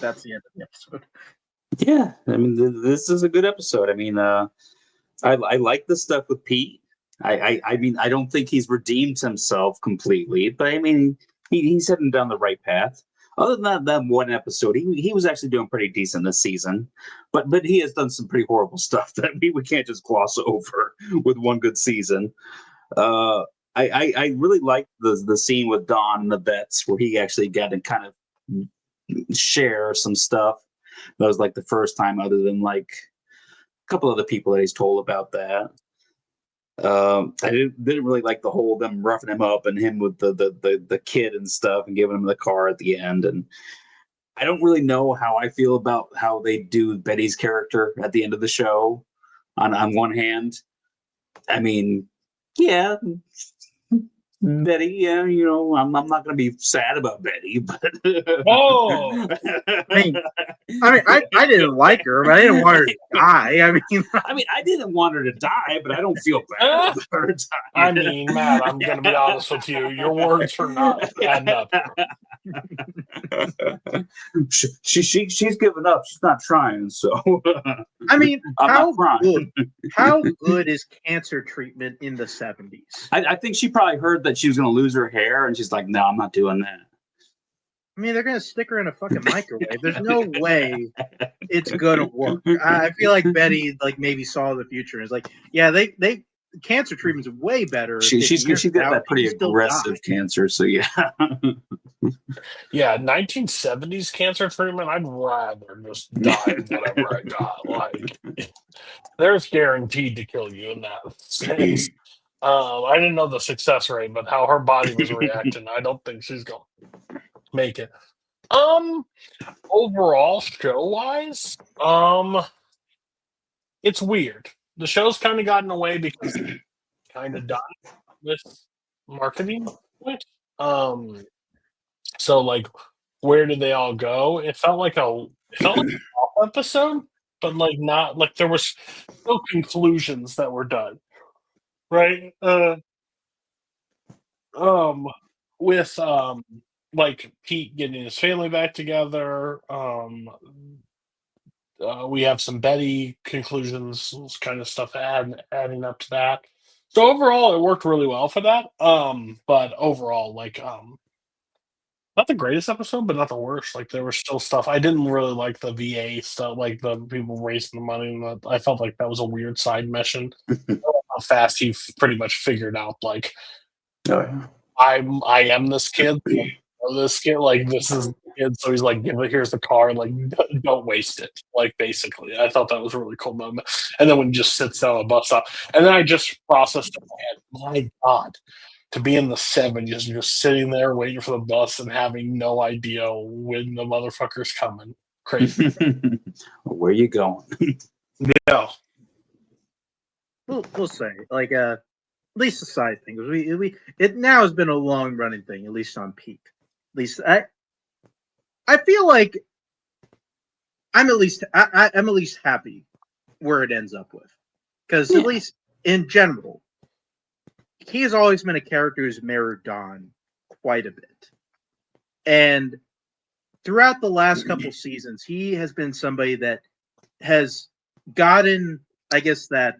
That's the end of the episode. Yeah, I mean, this is a good episode. I mean, I like the stuff with Pete. I mean, I don't think he's redeemed himself completely, but I mean, he's heading down the right path. Other than that one episode, he was actually doing pretty decent this season, but he has done some pretty horrible stuff that we can't just gloss over with one good season. I really liked the scene with Don and the vets where he actually got to kind of share some stuff. That was like the first time, other than like a couple of the people that he's told about that. I didn't really like the whole them roughing him up and him with the kid and stuff and giving him the car at the end. And I don't really know how I feel about how they do Betty's character at the end of the show. On one hand, I mean, yeah, Betty, yeah, I'm not going to be sad about Betty, but Whoa! I didn't like her, but I didn't want her to die. I mean, I didn't want her to die, but I don't feel bad about her dying. I mean, Matt, I'm going to be honest with you. Your words are not adding up. She's given up. She's not trying. So, I mean, how good is cancer treatment in the 70s? I think she probably heard that she was going to lose her hair, and she's like, "No, I'm not doing that." I mean, they're going to stick her in a fucking microwave. There's no way it's going to work. I feel like Betty maybe saw the future and is like, yeah, they cancer treatment's way better. She got that pretty aggressive cancer, so yeah. Yeah, 1970s cancer treatment, I'd rather just die of whatever I got. Like, there's guaranteed to kill you in that sense. I didn't know the success rate, but how her body was reacting, I don't think she's going to make it. Overall, show-wise, it's weird. The show's kind of gotten away because it's kind of done with marketing. So like, where did they all go? It felt like an off episode, but like not like there was no conclusions that were done, right? With like Pete getting his family back together. We have some Betty conclusions, kind of stuff adding up to that. So overall, it worked really well for that. But overall, like not the greatest episode, but not the worst. Like there was still stuff. I didn't really like the VA stuff, like the people raising the money. And I felt like that was a weird side mission. How fast he pretty much figured out, like, I am this kid. This kid, like this is the kid. So he's like, here's the car. Like, don't waste it. Like basically, I thought that was a really cool moment. And then when he just sits down on a bus stop, and then I just processed in my head, my God. To be in the 70s, just sitting there waiting for the bus and having no idea when the motherfucker's coming. Crazy. Where you going? Yeah. we'll say like at least a side thing. It now has been a long running thing, at least on Pete. At least I feel like I'm at least I'm at least happy where it ends up with, because at least in general, he has always been a character who's mirrored Don quite a bit, and throughout the last couple seasons, he has been somebody that has gotten, I guess that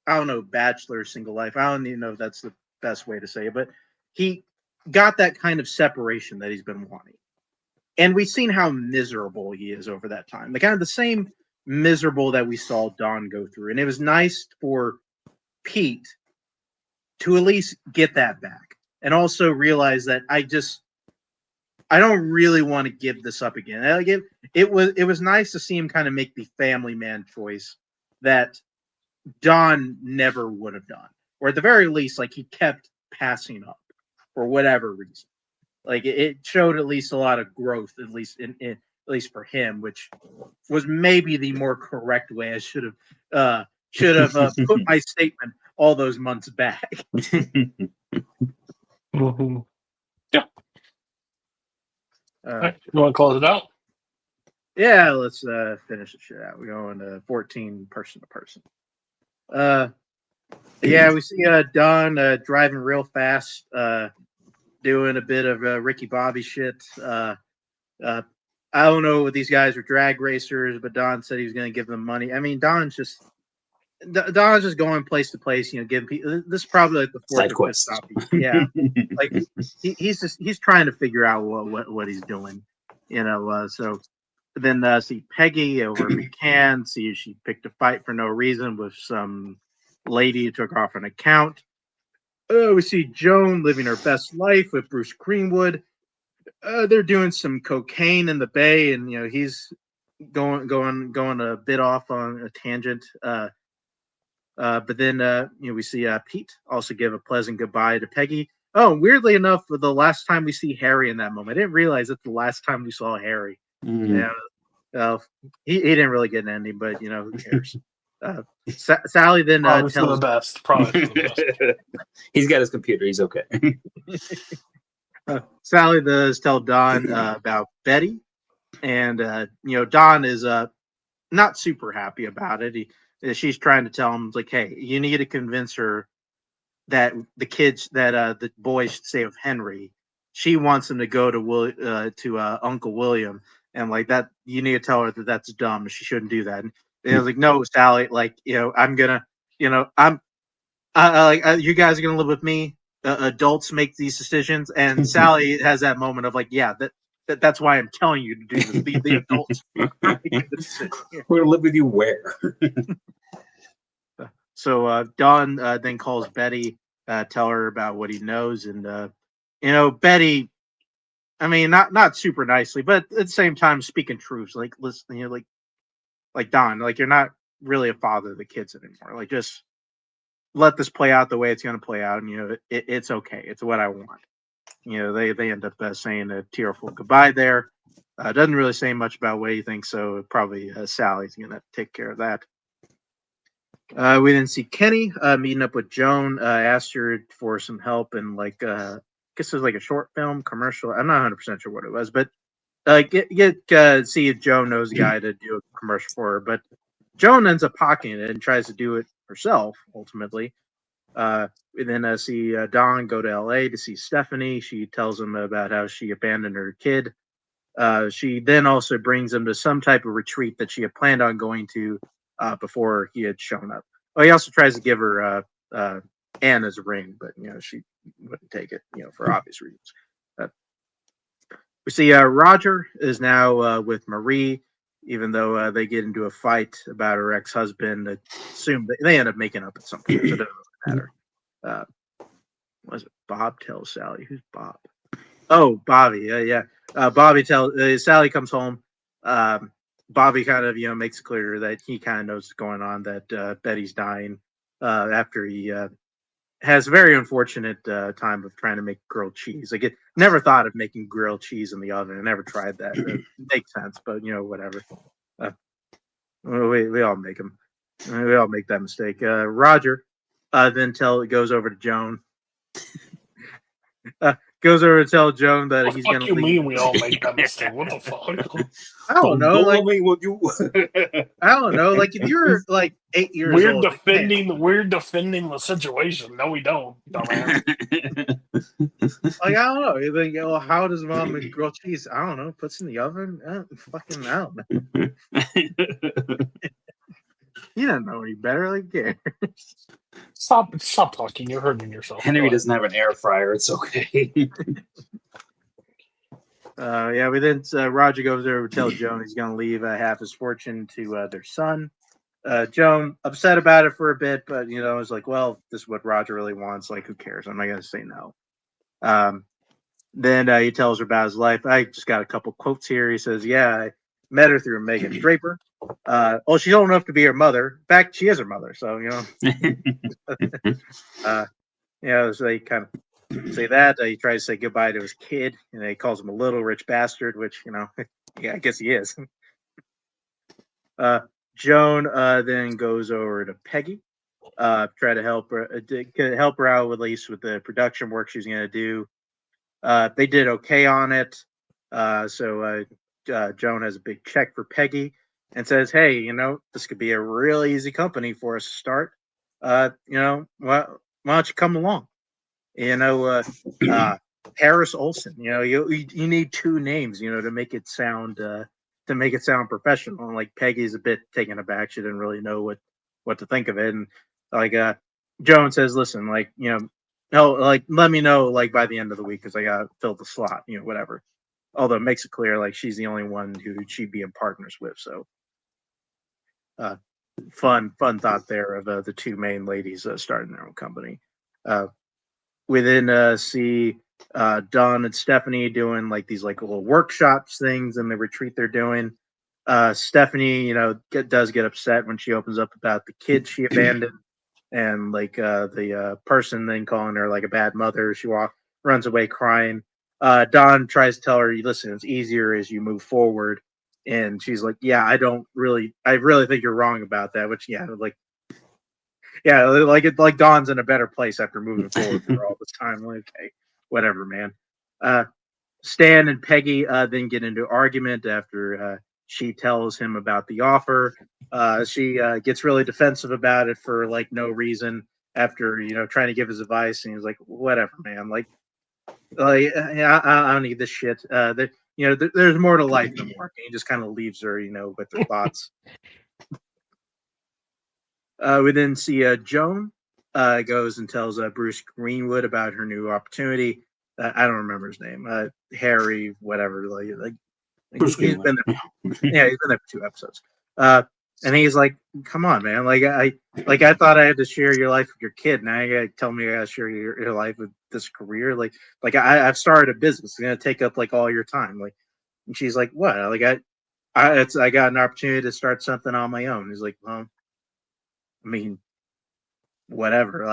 I don't know, bachelor single life. I don't even know if that's the best way to say it, but he got that kind of separation that he's been wanting. And we've seen how miserable he is over that time. The kind of the same miserable that we saw Don go through. And it was nice for Pete to at least get that back. And also realize that I don't really want to give this up again. Like it was nice to see him kind of make the family man choice that Don never would have done. Or at the very least, like he kept passing up for whatever reason. Like it showed at least a lot of growth, at least at least for him, which was maybe the more correct way. I should have put my statement all those months back. Mm-hmm. Yeah. All Uh, right. You want to close it out? yeah, let's finish the shit out. We're going to 14 person to person. Yeah, we see Don driving real fast, doing a bit of Ricky Bobby shit. I don't know what these guys are drag racers, but Don said he was going to give them money. I mean, Don's just going place to place, giving people. This is probably like the fourth or fifth stop. Yeah, like he's trying to figure out what he's doing, So then see Peggy over McCann. See she picked a fight for no reason with some lady who took off an account. We see Joan living her best life with Bruce Greenwood. They're doing some cocaine in the bay, and he's going a bit off on a tangent. But then we see Pete also give a pleasant goodbye to Peggy. Oh, weirdly enough, the last time we see Harry in that moment, I didn't realize it's the last time we saw Harry. Mm. Yeah, he didn't really get an ending, but who cares? Sally then Probably for the tells best. Probably for the best. He's got his computer. He's okay. Sally does tell Don about Betty, and Don is not super happy about it. She's trying to tell him like, hey, you need to convince her that the boys should stay with Henry. She wants them to go to Uncle William, and like that, you need to tell her that that's dumb. She shouldn't do that. And I was like, no, Sally, like I'm gonna, I'm, you guys are gonna live with me. Adults make these decisions, and Sally has that moment of like, yeah, that's why I'm telling you to do this. The adults making the decision. We're gonna live with you where? So Don then calls Betty, tell her about what he knows, and Betty, I mean, not super nicely, but at the same time speaking truth, like listen, like Don, like you're not really a father of the kids anymore. Like just let this play out the way it's going to play out, and it's okay. It's what I want. They end up saying a tearful goodbye there. Doesn't really say much about what he thinks, so probably Sally's going to take care of that. We then see Kenny meeting up with Joan. Asked her for some help in I guess it was like a short film commercial. I'm not 100% sure what it was, but see if Joan knows a guy to do a commercial for her. But Joan ends up pocketing it and tries to do it herself ultimately. We then see Dawn go to LA to see Stephanie. She tells him about how she abandoned her kid. She then also brings him to some type of retreat that she had planned on going to before he had shown up. Oh, he also tries to give her Anna's ring, but she wouldn't take it, for obvious reasons. We see Roger is now with Marie, even though they get into a fight about her ex-husband. Assume they end up making up at some point, so it doesn't really matter. Was it Bob tells Sally? Who's Bob? Oh, Bobby. Yeah. Bobby tells Sally comes home. Bobby kind of makes it clear that he kind of knows what's going on. That Betty's dying after he has a very unfortunate time of trying to make grilled cheese. Like, never thought of making grilled cheese in the oven. I never tried that. It makes sense, but whatever. We all make them. We all make that mistake. Roger then goes over to Joan. Goes over to tell Joan that What the he's fuck gonna you leave. mean we all make that mistake? What the fuck? I don't know. Like What you? I don't know. Like if you're like 8 years We're old, like, hey, defending the situation. No, we don't, dumbass. like I don't know. You're like, well, how does mom make grilled cheese? I don't know. Puts in the oven. Fucking I don't know. You don't know any better. Like, yeah. Stop talking. You're hurting yourself. Henry doesn't have an air fryer. It's okay. Yeah. We then Roger goes over to tell Joan he's gonna leave half his fortune to their son. Joan upset about it for a bit, but it's like, well, this is what Roger really wants. Like, who cares? I'm not gonna say no. Then he tells her about his life. I just got a couple quotes here. He says, "Yeah, I met her through Megan Draper. Well, she's old enough to be her mother. In fact, she is her mother. So so they kind of say that. He tries to say goodbye to his kid, and he calls him a little rich bastard, which yeah, I guess he is." Joan then goes over to Peggy, try to help her out at least with the production work she's going to do. They did okay on it, so Joan has a big check for Peggy and says, "Hey, this could be a real easy company for us to start. Why don't you come along? Harris Olsen. You need two names, to make it sound professional. And like Peggy's a bit taken aback; she didn't really know what to think of it. And like Joan says, "Listen, like no, like let me know like by the end of the week because I gotta fill the slot, whatever." Although it makes it clear like she's the only one who she'd be in partners with. So fun thought there of the two main ladies starting their own company. We then see Dawn and Stephanie doing like these like little workshops things in the retreat they're doing. Stephanie, does get upset when she opens up about the kids she abandoned, and like the person then calling her like a bad mother. She runs away crying. Dawn tries to tell her, "Listen, it's easier as you move forward." And she's like, "Yeah, I really think you're wrong about that." Which, yeah, like Dawn's in a better place after moving forward for all this time. Like, okay, whatever, man. Stan and Peggy then get into argument after she tells him about the offer. She gets really defensive about it for like no reason after trying to give his advice, and he's like, "Whatever, man. I don't need this shit. There's more to life than work." And he just kind of leaves her, with her thoughts. We then see Joan goes and tells Bruce Greenwood about her new opportunity. I don't remember his name. Harry, whatever. Bruce he's Greenwood. been there. Yeah, he's been there for 2 episodes. And he's like, "Come on, man! I thought I had to share your life with your kid. Now you gotta tell me I gotta share your life with this career. I've started a business. It's gonna take up like all your time. Like." And she's like, "What? I got an opportunity to start something on my own." He's like, "Well, I mean, whatever.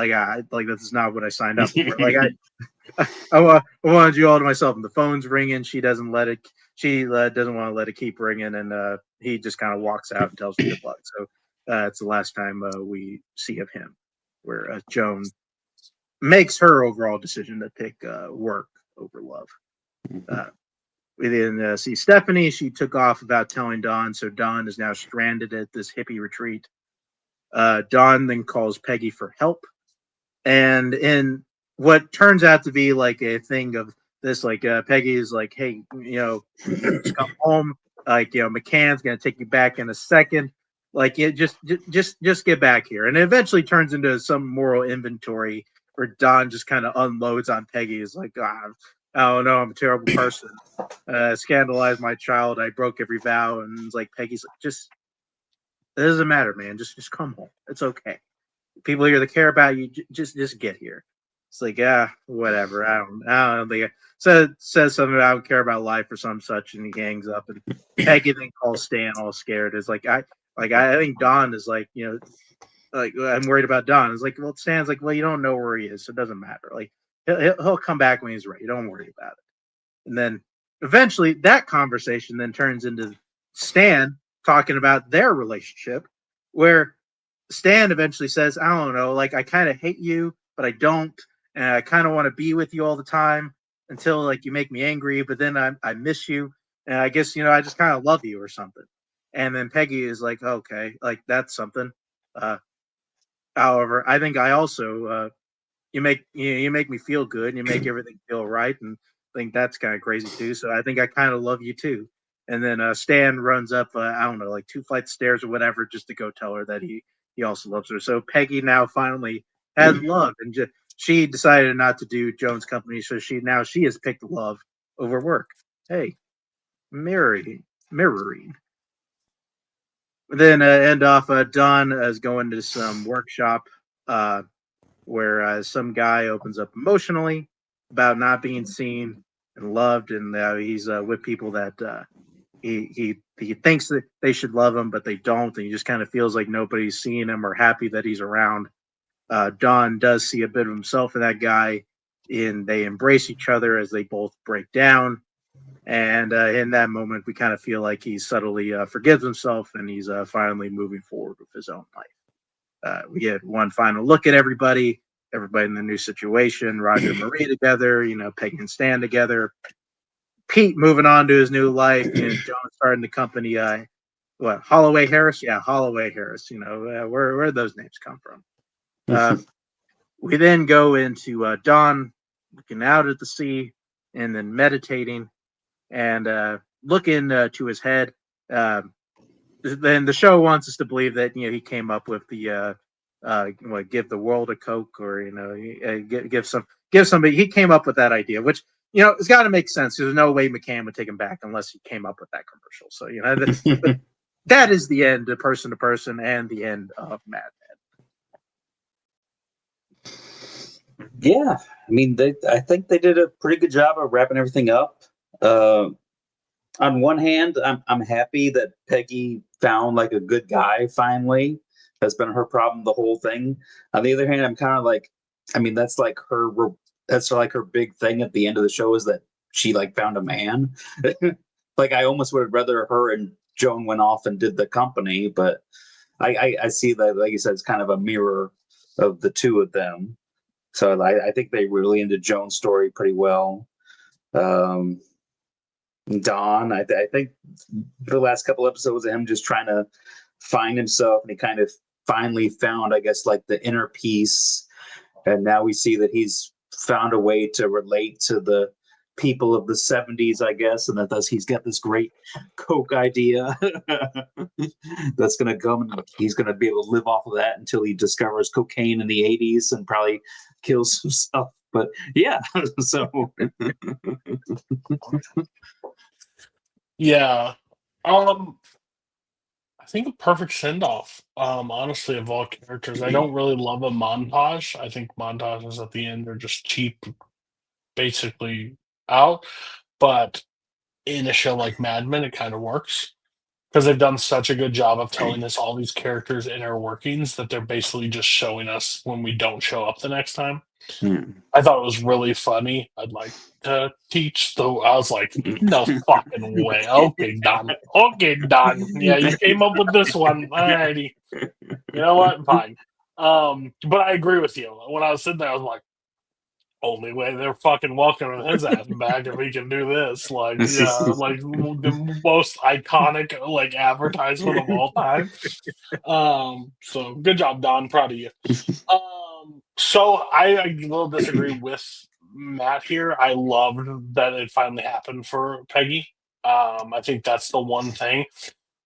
This is not what I signed up for. I wanted you all to myself." And the phone's ringing. She doesn't let it. She doesn't want to let it keep ringing, and he just kind of walks out and tells her good luck. So it's the last time we see of him, where Joan makes her overall decision to pick work over love. We then see Stephanie. She took off without telling Dawn, so Dawn is now stranded at this hippie retreat. Dawn then calls Peggy for help, and in what turns out to be like a thing of this, like Peggy is like, "Hey, just come home. Like, McCann's gonna take you back in a second. Like, just get back here." And it eventually turns into some moral inventory where Don just kind of unloads on Peggy. Is like, "I don't know, I'm a terrible person. Scandalized my child. I broke every vow." And it's like Peggy's like, "Just it doesn't matter, man. Just come home. It's okay. People here that care about you, just get here." It's like, whatever. I don't think says something about I don't care about life or some such, and he hangs up. And Peggy then calls Stan all scared. It's like I think Don is like, like, I'm worried about Don. It's like, well, Stan's like, well, you don't know where he is, so it doesn't matter. Like he'll come back when he's ready. Don't worry about it. And then eventually that conversation then turns into Stan talking about their relationship, where Stan eventually says, I don't know, like I kind of hate you, but I don't, and I kind of want to be with you all the time until like you make me angry, but then I miss you, and I guess I just kind of love you or something. And then Peggy is like, okay, like that's something. Uh, However, I think I also you make me feel good and you make everything feel right, and I think that's kind of crazy too. So I think I kind of love you too. And then Stan runs up I don't know, like 2 flights of stairs or whatever, just to go tell her that he also loves her. So Peggy now finally has love, and she decided not to do Joan's company, so she has picked love over work. Hey, mirroring. Then end off. Don is going to some workshop uh, where some guy opens up emotionally about not being seen and loved, and he's with people that he thinks that they should love him, but they don't, and he just kind of feels like nobody's seeing him or happy that he's around. Don does see a bit of himself in that guy, and they embrace each other as they both break down. And in that moment, we kind of feel like he subtly forgives himself, and he's finally moving forward with his own life. We get one final look at everybody in the new situation. Roger and Marie together, Peggy and Stan together. Pete moving on to his new life. John starting the company. What Holloway Harris? Yeah, Holloway Harris. Where those names come from. We then go into Don looking out at the sea and then meditating and looking to his head. Then the show wants us to believe that he came up with the give the world a Coke, or give somebody. He came up with that idea, which it's got to make sense. There's no way McCann would take him back unless he came up with that commercial. So that is the end of Person to Person and the end of Mad Men. Yeah, I mean, I think they did a pretty good job of wrapping everything up. On one hand, I'm happy that Peggy found like a good guy finally. That's been her problem the whole thing. On the other hand, I'm kind of like, I mean, that's like her big thing at the end of the show is that she like found a man. Like I almost would have rather her and Joan went off and did the company, but I see that, like you said, it's kind of a mirror of the two of them. So I think they really ended Joan's story pretty well. Don, I think the last couple episodes of him just trying to find himself, and he kind of finally found, I guess, like the inner peace. And now we see that he's found a way to relate to the people of the 70s, I guess, and he's got this great Coke idea that's going to come, and he's going to be able to live off of that until he discovers cocaine in the 80s and probably kills himself. But yeah, so Yeah. I think a perfect send off, honestly, of all characters. I don't really love a montage. I think montages at the end are just cheap, basically out. But in a show like Mad Men, it kind of works because they've done such a good job of telling us all these characters' inner workings that they're basically just showing us when we don't show up the next time. I thought it was really funny. I'd like to teach, though. I was like, no fucking way. Okay, Don. Okay, Don. Yeah, you came up with this one. Alrighty. You know what? Fine. But I agree with you. When I was sitting there, I was like, only way they're fucking welcoming his ass back if he can do this. Like, yeah, like the most iconic like advertisement of all time. So good job, Don. Proud of you. So I a little disagree with Matt here. I loved that it finally happened for Peggy. I think that's the one thing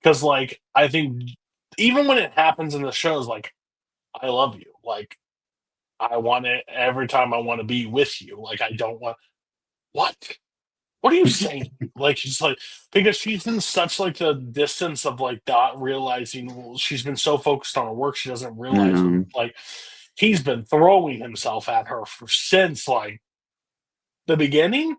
because, like, I think even when it happens in the shows, like, I love you. Like, I want it every time I want to be with you. Like, I don't want what? What are you saying? Like, she's like, because she's in such like the distance of like not realizing, well, she's been so focused on her work, she doesn't realize like he's been throwing himself at her for since like the beginning.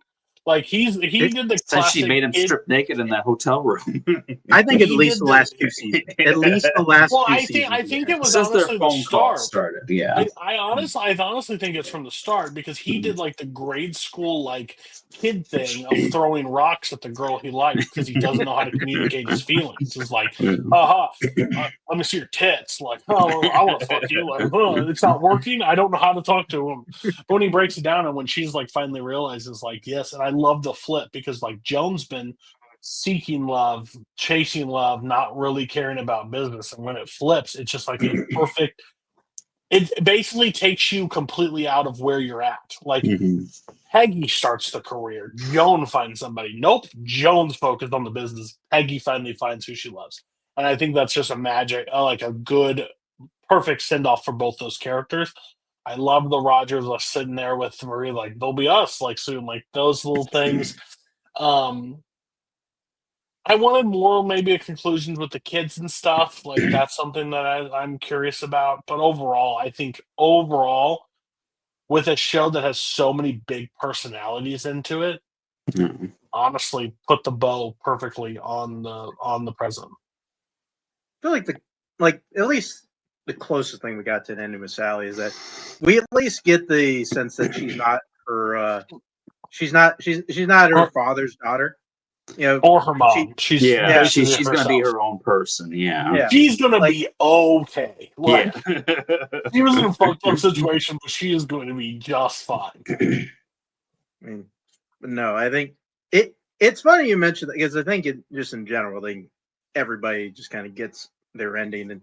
Like he did the Since she classic made him kid. strip naked in that hotel room. I think at He least did the last 2 seasons. At least the last Well, two I seasons. think it was Since their honestly the phone call start. started, yeah. I honestly think it's from the start because he did like the grade school like kid thing of throwing rocks at the girl he liked because he doesn't know how to communicate his feelings. It's like, haha, let me see your tits. Like, oh, I want to fuck you. Like, it's not working. I don't know how to talk to him. But when he breaks it down and when she's like finally realizes, like, yes, and I love the flip because like Joan's been seeking love, chasing love, not really caring about business, and when it flips, it's just like a perfect. It basically takes you completely out of where you're at. Like Peggy starts the career. Joan finds somebody. Nope. Joan's focused on the business. Peggy finally finds who she loves. And I think that's just a magic, like a good, perfect send off for both those characters. I love the Rogers sitting there with Marie, like, they'll be us, like, soon. Like, those little things. I wanted more, maybe a conclusion with the kids and stuff. Like, that's something that I'm curious about. But overall, I think with a show that has so many big personalities into it, honestly, put the bow perfectly on the present. I feel like at least the closest thing we got to an ending with Sally is that we at least get the sense that she's not her father's daughter. You know, Or her mom. She's gonna be her own person. Yeah. She's gonna Like- be okay. Like Yeah. she was in a fucked up situation, but she is going to be just fine. I mean, no, I think it's funny you mentioned that because I think just in general, everybody just kind of gets their ending and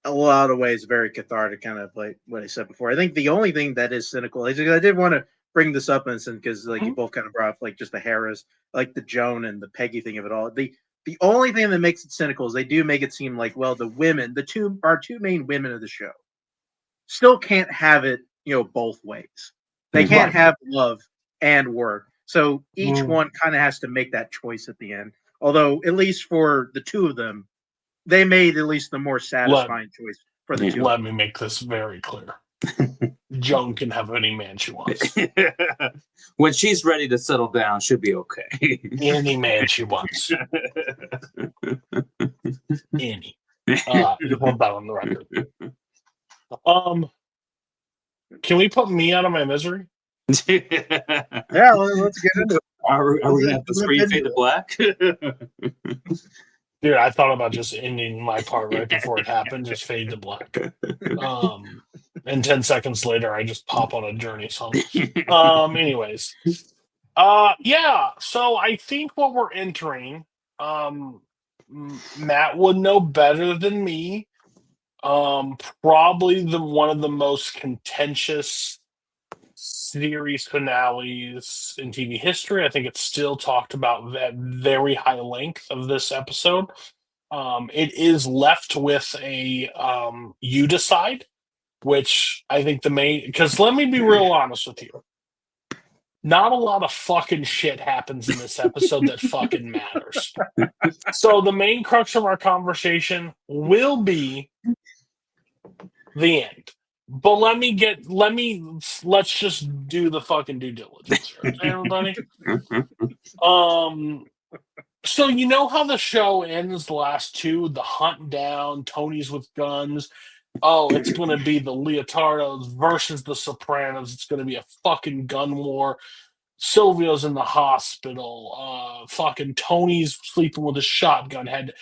a lot of ways very cathartic, kind of like what I said before. I think the only thing that is cynical is I did want to bring this up because like you both kind of brought up like just the Harris, like the Joan and the Peggy thing of it all. The only thing that makes it cynical is they do make it seem like, well, the women, our two main women of the show, still can't have it, both ways. They can't have love and work. So each one kind of has to make that choice at the end. Although, at least for the two of them, they made at least the more satisfying choice for the two. Let me make this very clear. Joan can have any man she wants. When she's ready to settle down, she'll be okay. Any man she wants. Any. Just want that on the record. Can we put me out of my misery? Yeah, let's get into it. Are we gonna have to screen fade to black? Dude, I thought about just ending my part right before it happened, just fade to black. And 10 seconds later, I just pop on a Journey song. Anyways. Yeah, so I think what we're entering, Matt would know better than me. Probably one of the most contentious series finales in TV history. I think it's still talked about at very high length of this episode. It is left with a you decide, which I think because let me be real honest with you. Not a lot of fucking shit happens in this episode that fucking matters. So the main crux of our conversation will be the end. But let's just do the fucking due diligence here, okay, everybody? So you know how the show ends, the last two, the hunt down, Tony's with guns. Oh, it's going to be the Leotardos versus the Sopranos. It's going to be a fucking gun war. Silvio's in the hospital. Fucking Tony's sleeping with a shotgun. Had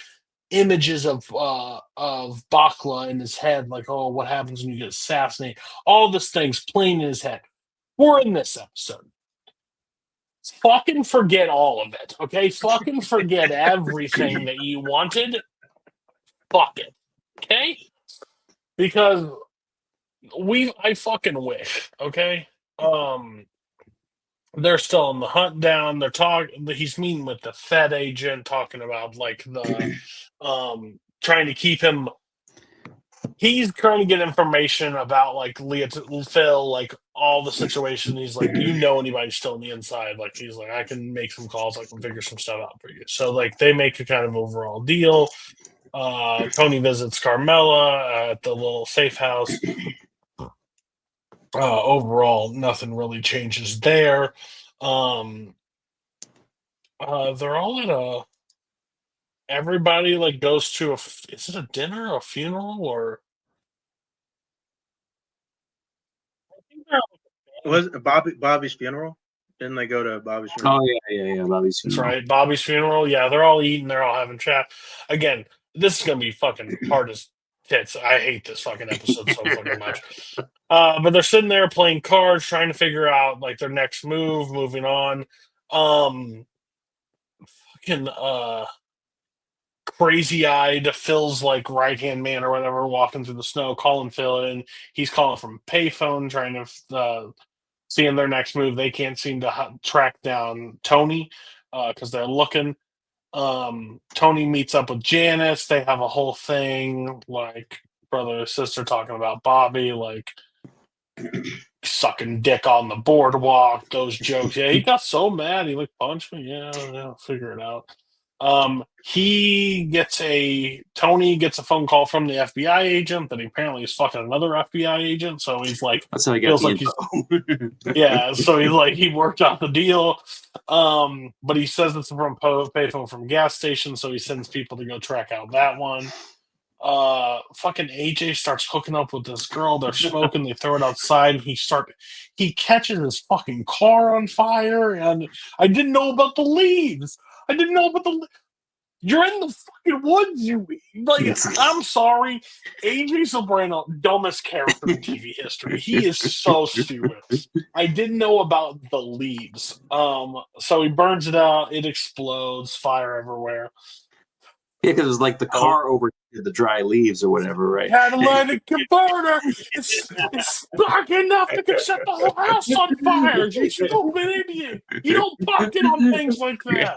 images of Bakla in his head, like, oh, what happens when you get assassinated? All these things playing in his head. We're in this episode. Fucking forget all of it, okay? Fucking forget everything that you wanted. Fuck it, okay? Because I fucking wish, okay? They're still on the hunt down. They're talking. He's meeting with the Fed agent, talking about like the trying to keep him. He's trying to get information about like Phil, like all the situation. He's like, anybody still on the inside? Like he's like, I can make some calls. I can figure some stuff out for you. So like they make a kind of overall deal. Tony visits Carmela at the little safe house. Overall, nothing really changes there. They're all at a. Everybody like goes to is it a dinner, a funeral, or I think they're Was it Bobby's funeral? Didn't they go to Bobby's Oh funeral? yeah. Bobby's That's funeral. right. Bobby's funeral. Yeah, they're all eating. They're all having chat. Again, this is gonna be fucking hard as tits. I hate this fucking episode so fucking much. But they're sitting there playing cards, trying to figure out like their next move, moving on. Fucking crazy-eyed Phil's like right-hand man or whatever, walking through the snow, calling Phil in. He's calling from a payphone, trying to seeing their next move. They can't seem to track down Tony because they're looking. Tony meets up with Janice. They have a whole thing like brother and sister talking about Bobby, like sucking dick on the boardwalk. Those jokes. Yeah, he got so mad he like punched me. Yeah, figure it out. Tony gets a phone call from the FBI agent that he apparently is fucking another FBI agent. So he's like, That's how he got feels the like he's info. yeah. So he's like, he worked out the deal. But he says it's from payphone from gas station. So he sends people to go track out that one. Fucking AJ starts hooking up with this girl. They're smoking. They throw it outside. He catches his fucking car on fire. And I didn't know about the leaves. I didn't know about You're in the fucking woods, you like. I'm sorry, AJ Soprano, dumbest character in TV history. He is so stupid. I didn't know about the leaves. So he burns it out. It explodes. Fire everywhere. Yeah, because it's like the car overheated the dry leaves or whatever, right? Catalytic converter. It's spark enough to set the whole house on fire. You stupid idiot! You don't park it on things like that.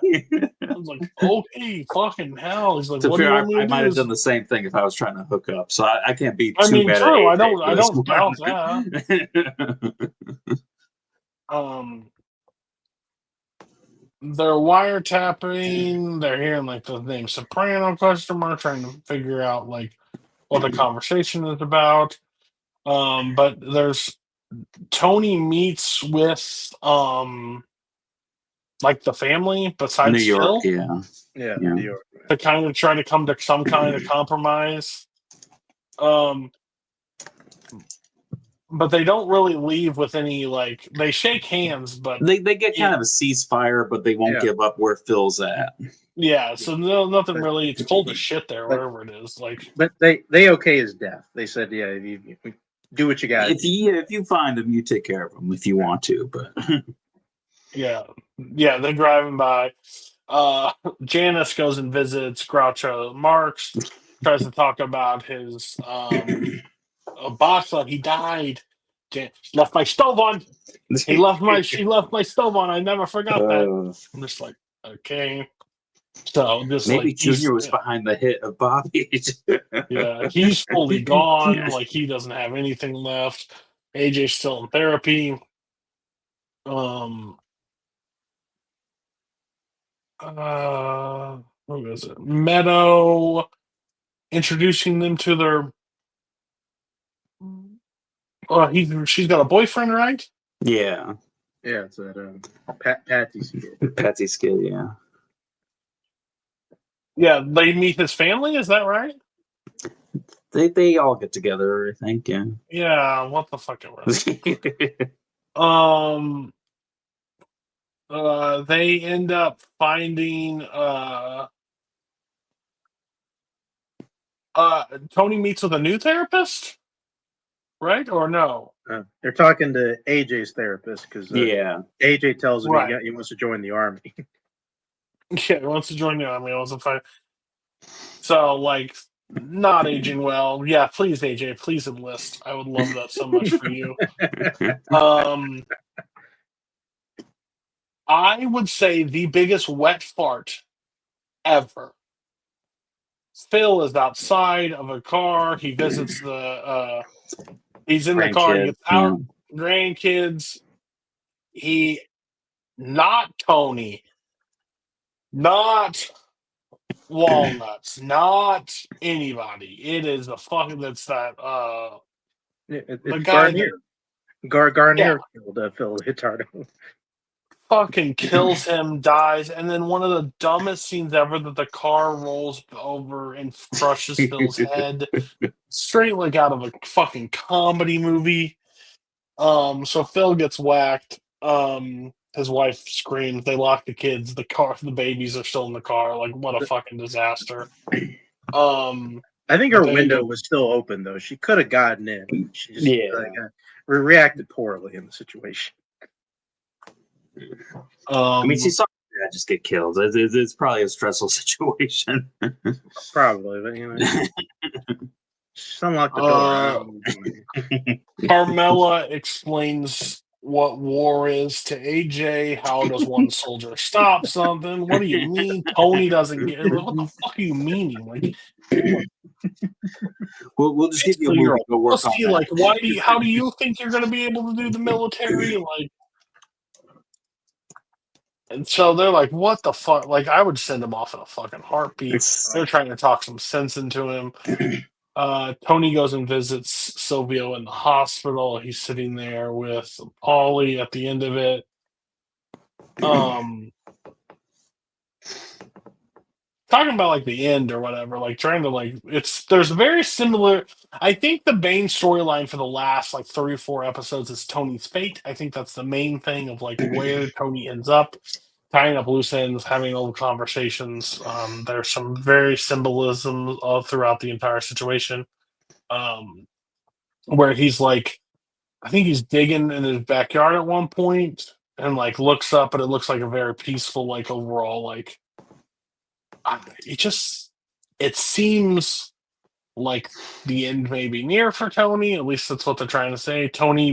I was like, okay, fucking hell. He's like, To what do you fair, want me to I might do? have done the same thing if I was trying to hook up. So I can't be I too mean, bad true. at I AJ for this don't doubt one. that. They're wiretapping. They're hearing like the name Soprano customer, trying to figure out like what the conversation is about. But there's Tony meets with like the family New besides York, Phil yeah. Yeah, Yeah. New York. to kind of try to come to some kind of compromise. But they don't really leave with any like they shake hands, but They get kind of a ceasefire, but they won't Yeah. give up where Phil's at. yeah, so nothing really. It's cold as shit there, wherever it is. Like, But they okay his death. They said, yeah, you do what you got. If you find him, you take care of him if you want to. But yeah, they're driving by. Janice goes and visits Groucho Marx, tries to talk about his boss. He died. Left my stove on. She left my stove on. I never forgot that. I'm just like, okay. So just maybe like Junior was behind the hit of Bobby. yeah, he's fully gone. Like he doesn't have anything left. AJ's still in therapy. Who is it? Meadow introducing them to their. She's got a boyfriend, right? Yeah, Yeah, it's that Patsy's kid. Patsy's kid. Yeah, Yeah, they meet his family. Is that right? they all get together. I think. Yeah. Yeah. What the fuck? They end up finding. Tony meets with a new therapist, right? Or no? They're talking to AJ's therapist because yeah. AJ tells him Right. he wants to join the army. Yeah, he wants to join the army. He wants to fight. So, like, not aging well. Yeah, please, AJ, please enlist. I would love that so much for you. I would say the biggest wet fart ever. Phil is outside of a car. He visits the. He's in the car. He gets out. Yeah. Grandkids. Not Tony. Not Walnuts. Not anybody. It is the fucking. That's that. It's the guy Garnier. Garnier Yeah. killed Phil Hitardo. fucking kills him, dies, and then one of the dumbest scenes ever that the car rolls over and crushes Phil's head. Straight like out of a fucking comedy movie. So Phil gets whacked. His wife screams. They lock the kids. The babies are still in the car. Like, what a fucking disaster. I think her window was still open though. She could have gotten in. She just reacted poorly in the situation. I mean, she saw her dad just get killed. It's probably a stressful situation. Probably, but you know, just unlock the door. Carmela explains what war is to AJ. How does one soldier stop something? What do you mean? Tony doesn't get it. What the fuck are you meaning? Like, we'll just give you a movie. Go work on that. Like, how do you think you're going to be able to do the military? Like, and so they're like, what the fuck? Like, I would send him off in a fucking heartbeat. They're trying to talk some sense into him. Tony goes and visits Silvio in the hospital. He's sitting there with Paulie at the end of it. Talking about like the end or whatever, like trying to like there's very similar. I think the main storyline for the last like 3 or 4 episodes is Tony's fate. I think that's the main thing of like where Tony ends up, tying up loose ends, having old conversations. There's some very symbolism all throughout the entire situation. Where he's like, I think he's digging in his backyard at one point and like looks up and it looks like a very peaceful, like overall, like it seems like the end may be near for Tony. At least that's what they're trying to say. Tony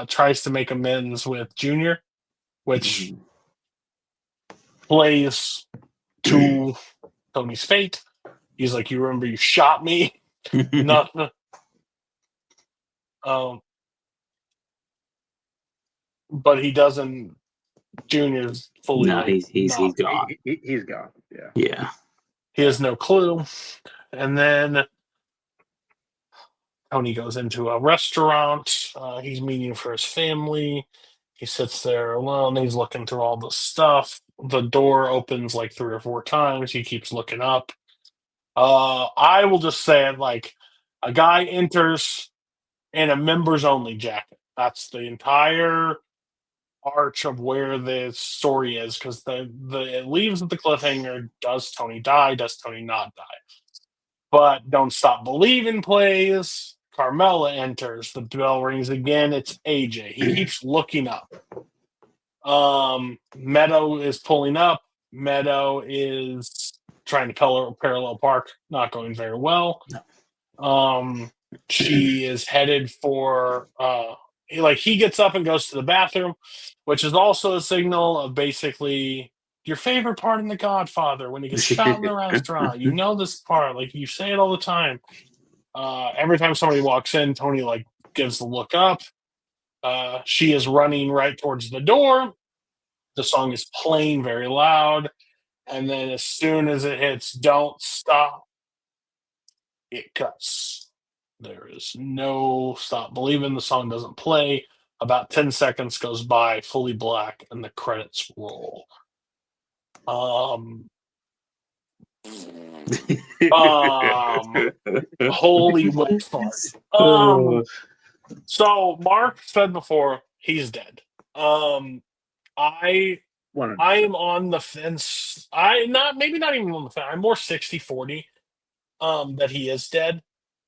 tries to make amends with Junior, which plays to Tony's fate. He's like, you remember you shot me? Nothing. But he doesn't. Junior's fully. No, he's gone. He's gone. Yeah. Yeah. He has no clue. And then Tony goes into a restaurant. He's meeting for his family. He sits there alone. He's looking through all the stuff. The door opens like 3 or 4 times. He keeps looking up. I will just say it like a guy enters in a members only jacket. That's the entire arch of where the story is, because it leaves at the cliffhanger. Does Tony die? Does Tony not die? But Don't Stop Believing plays. Carmela enters. The bell rings again. It's AJ. He keeps looking up. Meadow is pulling up. Meadow is trying to parallel park. Not going very well. She is headed for he gets up and goes to the bathroom, which is also a signal of basically your favorite part in The Godfather when he gets shot in the restaurant. You know this part, like you say it all the time. Every time somebody walks in, Tony like gives the look up. She is running right towards the door. The song is playing very loud, and then as soon as it hits "Don't Stop," it cuts. There is no Stop Believing. The song doesn't play. About 10 seconds goes by, fully black, and the credits roll. Holy wet fart. So Mark said before he's dead. I am on the fence. Maybe not even on the fence. I'm more 60-40 that he is dead.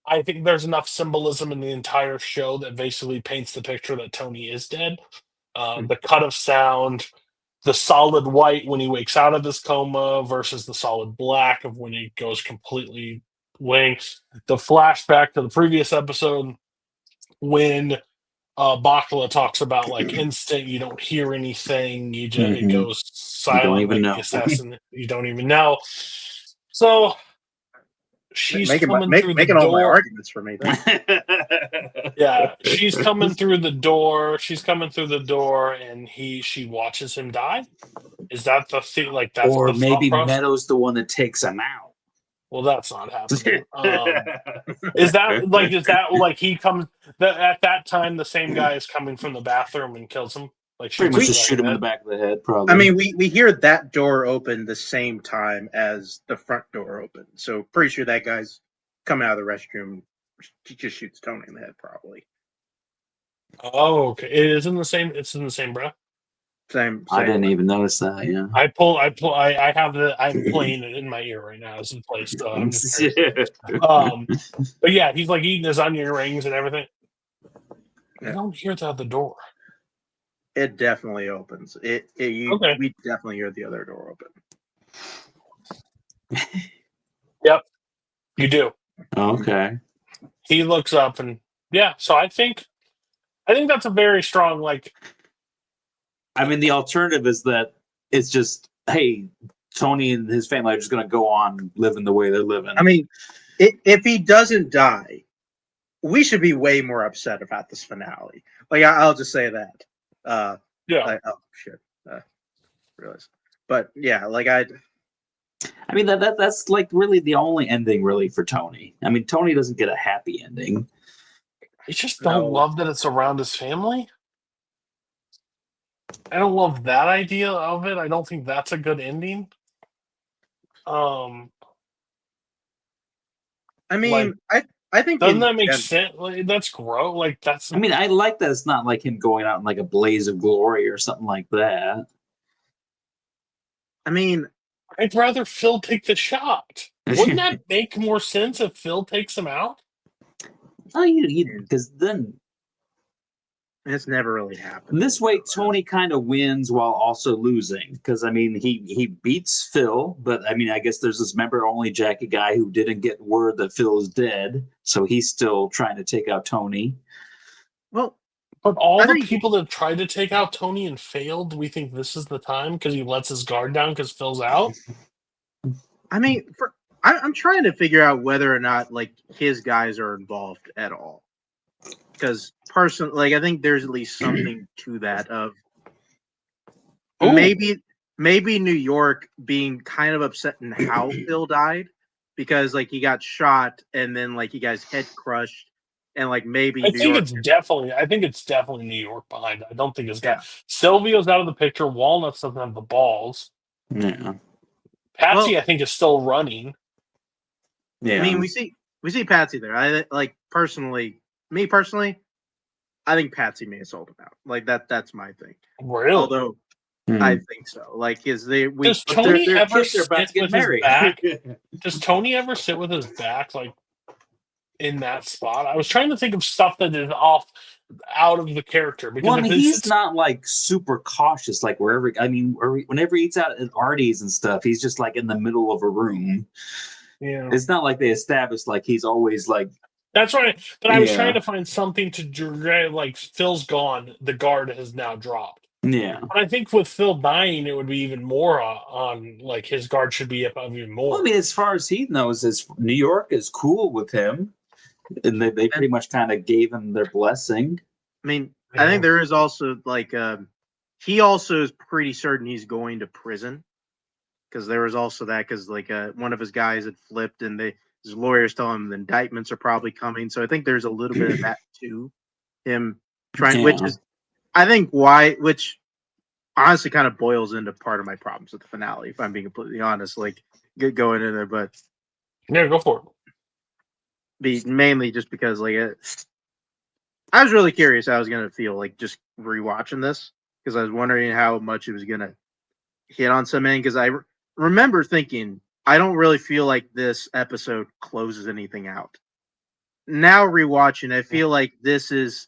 I think there's enough symbolism in the entire show that basically paints the picture that Tony is dead. The cut of sound, the solid white when he wakes out of this coma versus the solid black of when he goes completely wing. The flashback to the previous episode when Bakula talks about like instant, you don't hear anything, you just it goes silent. You don't even like know. Assassin, you don't even know. So she's making coming through the all my door. arguments for me. Yeah, she's coming through the door. She's coming through the door, and she watches him die. Is that the thing? Like that's or the maybe thought process? Meadows the one that takes him out. Well, that's not happening. Is that like he comes at that time? The same guy is coming from the bathroom and kills him. Like Pretty much shoots just shoot him in the back of the head, probably. I mean, we hear that door open the same time as the front door open, so pretty sure that guy's coming out of the restroom. He just shoots Tony in the head, probably. Oh, okay. It is in the same. It's in the same breath. Same. I didn't even notice that. Yeah. I have the. I'm playing it in my ear right now as in place. So I'm just curious. But yeah, he's like eating his onion rings and everything. I Yeah. don't hear it out the door. It definitely opens. Okay. We definitely hear the other door open. Yep, you do. Okay. He looks up and yeah. So I think that's a very strong like. I mean, the alternative is that it's just, hey, Tony and his family are just going to go on living the way they're living. I mean, if he doesn't die, we should be way more upset about this finale. Like I'll just say that. Yeah. Oh shit. Realize. But yeah, like I mean, that's like really the only ending really for Tony. I mean, Tony doesn't get a happy ending. I just don't love that it's around his family. I don't love that idea of it. I don't think that's a good ending. I mean, Like, I think doesn't that make sense? Like, that's gross. Like that's. I mean, I like that it's not like him going out in like a blaze of glory or something like that. I mean, I'd rather Phil take the shot. Wouldn't that make more sense if Phil takes him out? Oh, because then it's never really happened. this way Tony kind of wins while also losing. Because I mean, he beats Phil, but I mean, I guess there's this member-only jacket guy who didn't get word that Phil is dead, so he's still trying to take out Tony. Well, but all the people that tried to take out Tony and failed, we think this is the time because he lets his guard down because Phil's out. I mean, I'm trying to figure out whether or not like his guys are involved at all. Because personally, like I think there's at least something to that of maybe New York being kind of upset in how Phil died because like he got shot and then like he got his head crushed and like maybe I think it's definitely New York behind it. I don't think it's got Silvio's out of the picture. Walnuts doesn't have the balls. Yeah. Patsy, I think, is still running. Yeah. I mean, we see Patsy there. I like me personally, I think Patsy may have sold him out. Like that's my thing. Really? Although I think so. Like does Tony ever sit with his back? Does Tony ever sit with his back like in that spot? I was trying to think of stuff that is out of the character because I mean, he's not like super cautious, like whenever he eats out at Artie's and stuff, he's just like in the middle of a room. Yeah, it's not like they established like he's always like. That's right, but I was trying to find something to like Phil's gone, the guard has now dropped. Yeah, but I think with Phil dying, it would be even more on like his guard should be up even more. Well, I mean, as far as he knows, New York is cool with him. And they pretty much kind of gave him their blessing. I mean, I think there is also like he also is pretty certain he's going to prison because there was also that because like one of his guys had flipped and his lawyers tell him the indictments are probably coming. So I think there's a little bit of that too. Him trying, which is I think which honestly kind of boils into part of my problems with the finale. If I'm being completely honest, like going in there, but yeah, go for it. Mainly just because like I was really curious how I was gonna feel like just rewatching this because I was wondering how much it was gonna hit on some end because I remember thinking I don't really feel like this episode closes anything out. Now rewatching, I feel like this is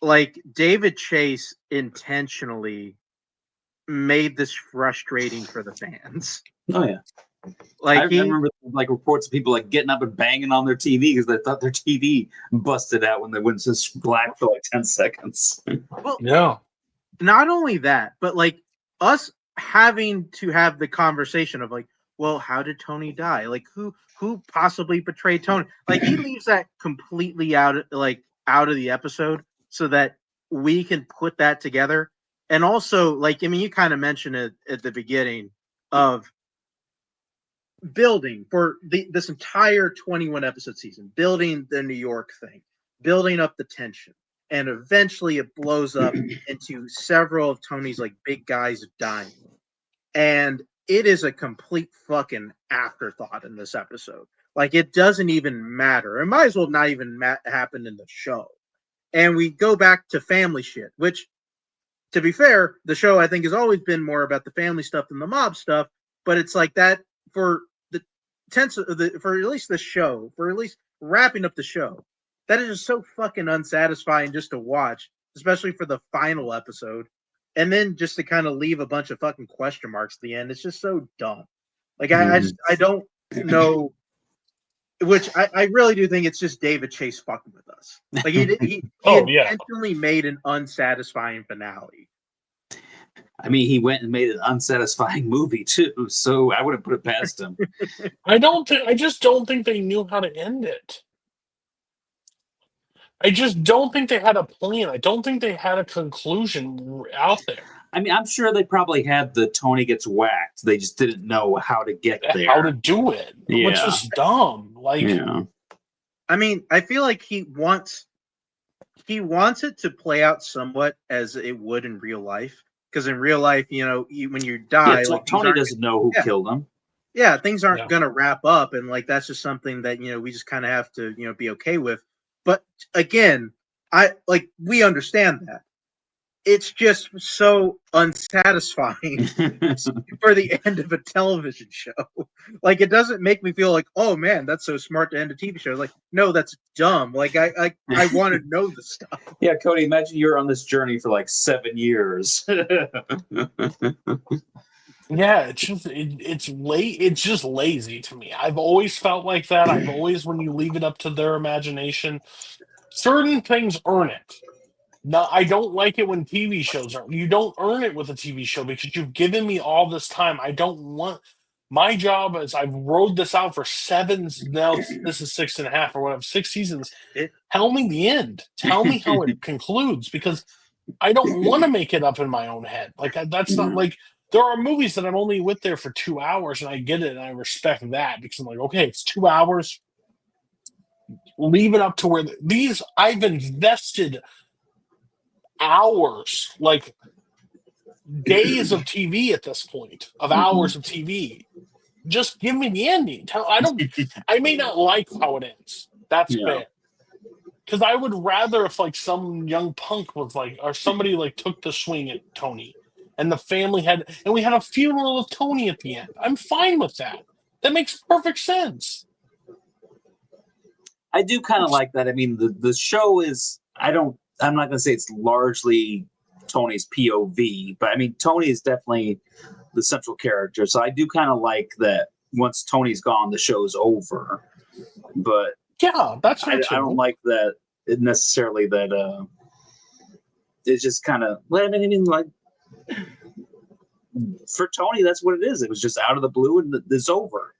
like David Chase intentionally made this frustrating for the fans. Oh yeah. Like I remember like reports of people like getting up and banging on their TV because they thought their TV busted out when they went to black for like 10 seconds. Well, yeah. Not only that, but like us having to have the conversation of like, well, how did Tony die? Like who possibly betrayed Tony? Like he leaves that completely out of the episode so that we can put that together. And also, like, I mean, you kind of mentioned it at the beginning of building for this entire 21 episode season, building the New York thing, building up the tension, and eventually it blows up into several of Tony's like big guys dying, and it is a complete fucking afterthought in this episode. Like it doesn't even matter. It might as well not even happen in the show. And we go back to family shit, which, to be fair, the show I think has always been more about the family stuff than the mob stuff. But it's like that for the for at least the show, for at least wrapping up the show. That is just so fucking unsatisfying just to watch, especially for the final episode. And then just to kind of leave a bunch of fucking question marks at the end. It's just so dumb. Like I don't know. Which I really do think it's just David Chase fucking with us. Like he intentionally made an unsatisfying finale. I mean, he went and made an unsatisfying movie too, so I wouldn't put it past him. I just don't think they knew how to end it. I just don't think they had a plan. I don't think they had a conclusion out there. I mean, I'm sure they probably had the Tony gets whacked. They just didn't know how to get there. How to do it. Yeah. Which is dumb. Like, yeah. I mean, I feel like he wants it to play out somewhat as it would in real life. Because in real life, when you die, like Tony doesn't know who killed him. Yeah, things aren't going to wrap up, and like that's just something that we just kind of have to be okay with. But again, we understand that. It's just so unsatisfying for the end of a television show. Like, it doesn't make me feel like, oh man, that's so smart to end a TV show. Like, no, that's dumb. Like, I want to know the stuff. Yeah, Cody, imagine you're on this journey for like 7 years. Yeah, it's just lazy to me. I've always felt like that. I've always, when you leave it up to their imagination, certain things earn it. No, I don't like it when TV shows are. You don't earn it with a TV show because you've given me all this time. I don't want. My job is I've rode this out for 7. Now this is 6.5 or whatever, 6 seasons. Tell me the end. Tell me how it concludes, because I don't want to make it up in my own head. Like that's not like, there are movies that I'm only with there for 2 hours, and I get it and I respect that because I'm like, okay, it's 2 hours. Leave it up to where these I've invested hours, like days of TV at this point, of hours of TV. Just give me the ending. I may not like how it ends. That's fair. Because I would rather if like some young punk was like, or somebody like took the swing at Tony, and the family and we had a funeral of Tony at the end. I'm fine with that. That makes perfect sense. I do kind of like that. I mean, the show is, I'm not going to say it's largely Tony's POV, but I mean, Tony is definitely the central character. So I do kind of like that once Tony's gone, the show's over. But yeah, that's I don't like that necessarily that it's just kind of, I mean, like, for Tony, that's what it is. It was just out of the blue and it's over.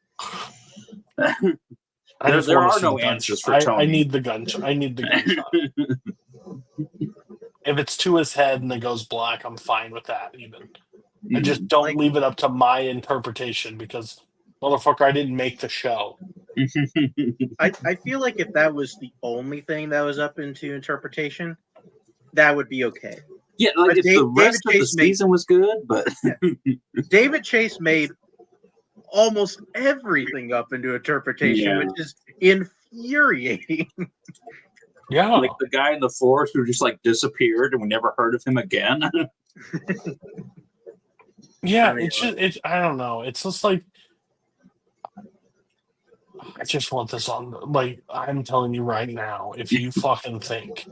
There are no answers for Tony. I need the gun. I need the gunshot. If it's to his head and it goes black, I'm fine with that. Even I just don't leave it up to my interpretation because, motherfucker, I didn't make the show. I feel like if that was the only thing that was up into interpretation, that would be okay. Yeah, like if the rest of the season was good, but David Chase made almost everything up into interpretation, which is infuriating. Yeah, like the guy in the forest who just like disappeared and we never heard of him again. Yeah, it's I don't know. It's just like, I just want this on. Like, I'm telling you right now, if you fucking think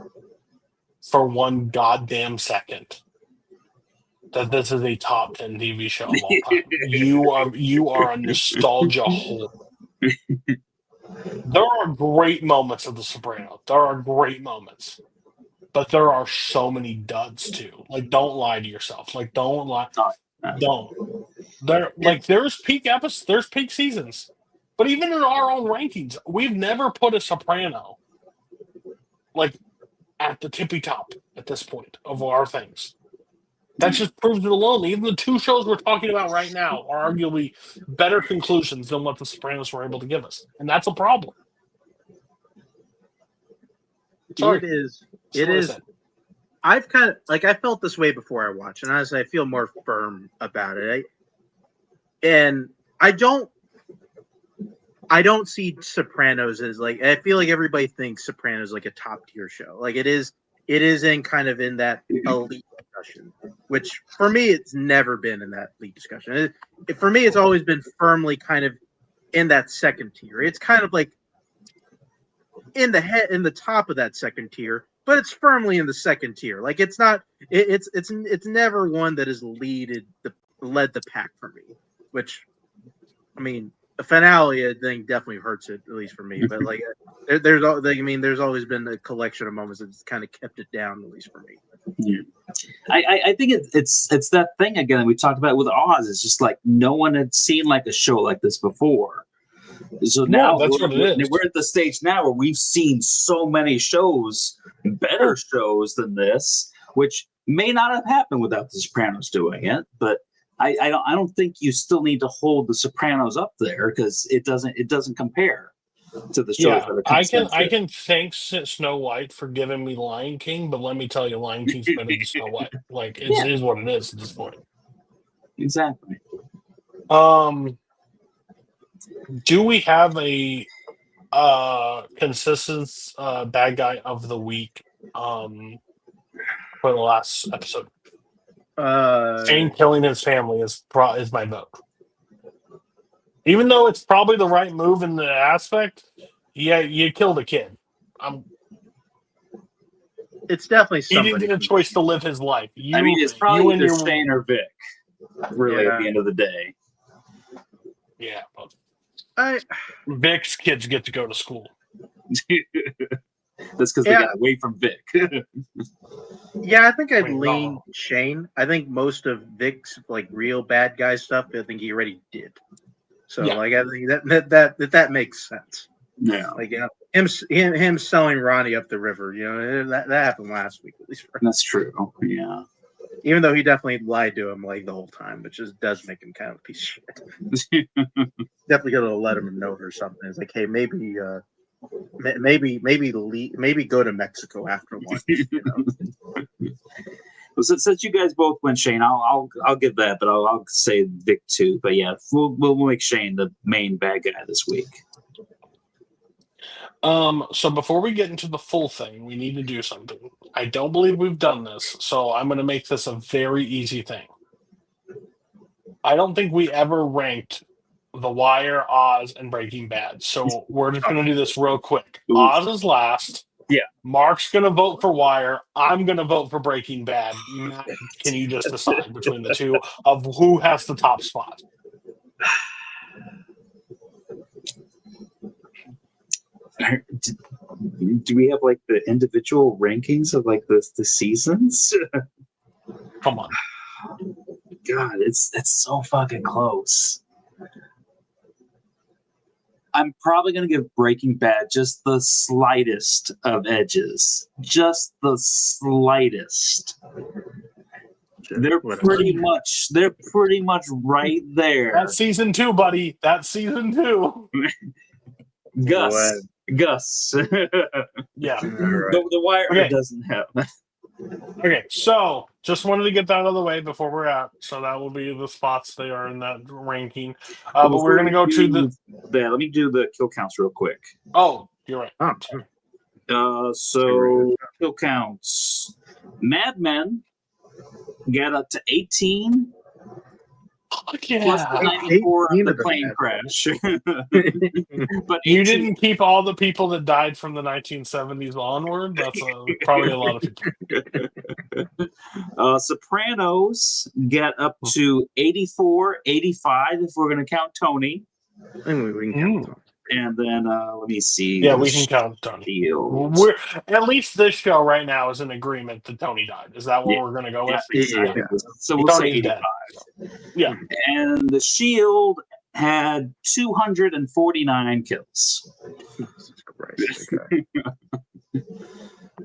for one goddamn second that this is a top 10 TV show of all time, you are a nostalgia whore. There are great moments of The Sopranos. There are great moments, but there are so many duds too. Like, don't lie to yourself. Like, don't lie. Don't. There's peak episodes. There's peak seasons. But even in our own rankings, we've never put a Soprano like at the tippy top at this point of our things. That just proves it alone. Even the 2 shows we're talking about right now are arguably better conclusions than what the Sopranos were able to give us. And that's a problem. Sorry. It is. That's It what I is. said. I've kind of like I felt this way before I watched, and honestly, I feel more firm about it. And I don't see Sopranos as like I feel like everybody thinks Sopranos is like a top tier show. Like it is in kind of in that elite discussion, which for me it's never been in that elite discussion. For me, it's always been firmly kind of in that second tier. It's kind of like in the top of that second tier, but it's firmly in the second tier. Like it's not it's never one that has led the pack for me, which I mean a finale I think definitely hurts it, at least for me. But like there's always been a collection of moments that's kind of kept it down, at least for me. Yeah. I think it's that thing again we talked about with Oz. It's just like no one had seen like a show like this before. So now that's what it is. we're at the stage now where we've seen so many shows, better shows than this, which may not have happened without The Sopranos doing it. But I don't think you still need to hold The Sopranos up there because it doesn't compare to the shows Yeah, that are I consensual. can thank Snow White for giving me Lion King, but let me tell you, Lion King's better than Snow White. Like it is what it is at this point. Exactly. Do we have a consistent bad guy of the week for the last episode? Shane killing his family is my vote. Even though it's probably the right move in the aspect, yeah, you killed a kid. It's definitely He didn't somebody. get a choice to live his life. It's probably either Shane or Vic. Really, at the end of the day. Yeah. Vic's kids get to go to school. That's because they got away from Vic. Yeah, I think I'd lean Shane. I think most of Vic's like real bad guy stuff, I think he already did. So like I think that makes sense. Yeah. Like him selling Ronnie up the river, that happened last week at least. That's true. Yeah. Even though he definitely lied to him like the whole time, which just does make him kind of a piece of shit. Definitely gotta let him know or something. It's like, hey, maybe go to Mexico after lunch. Well, since you guys both went Shane, I'll give that, but I'll say Vic too. But yeah, we'll make Shane the main bad guy this week. So before we get into the full thing, we need to do something. I don't believe we've done this, so I'm going to make this a very easy thing. I don't think we ever ranked The Wire, Oz, and Breaking Bad. So we're just going to do this real quick. Oz is last. Yeah. Mark's going to vote for Wire. I'm going to vote for Breaking Bad. Matt, can you just decide between the two of who has the top spot? Do we have like the individual rankings of like the seasons? Come on. God, it's so fucking close. I'm probably going to give Breaking Bad just the slightest of edges. Just the slightest. They're pretty much right there. That's season 2, buddy. That's season 2. Gus. Yeah. The Wire doesn't have. Okay, so just wanted to get that out of the way before we're out. So that will be the spots they are in that ranking. But we're going to go to the... Let me do the kill counts real quick. Oh, you're right. So kill counts. Mad Men get up to 18. Fuck yeah. Plus the 94 of the plane crash. But you didn't keep all the people that died from the 1970s onward. That's probably a lot of people. Sopranos get up to 84, 85 if we're going to count Tony. We can count Tony. And then let me see. Yeah, we can count Tony. We're at least this show right now is in agreement that Tony died. Is that what we're going to go with? Exactly. Yeah. So we'll say 85. Yeah. And the Shield had 249 kills. Jesus Christ. Okay.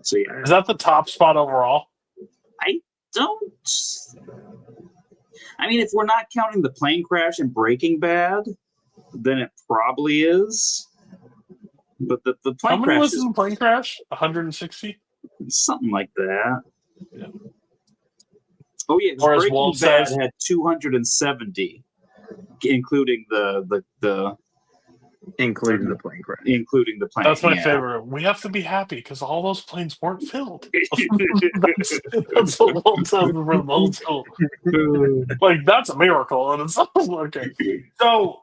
So yeah. Is that the top spot overall? I mean, if we're not counting the plane crash and Breaking Bad, then it probably is. But the How plane many crash was is in the plane crash? 160? something like that. Yeah. Oh yeah, 'cause Or as Breaking Walt Bad says, had 270, including the including the plane crash. including the plane. that's my yeah. favorite. We have to be happy because all those planes weren't filled. that's what Walt says for the old school. Like, that's a miracle. And it's okay. So,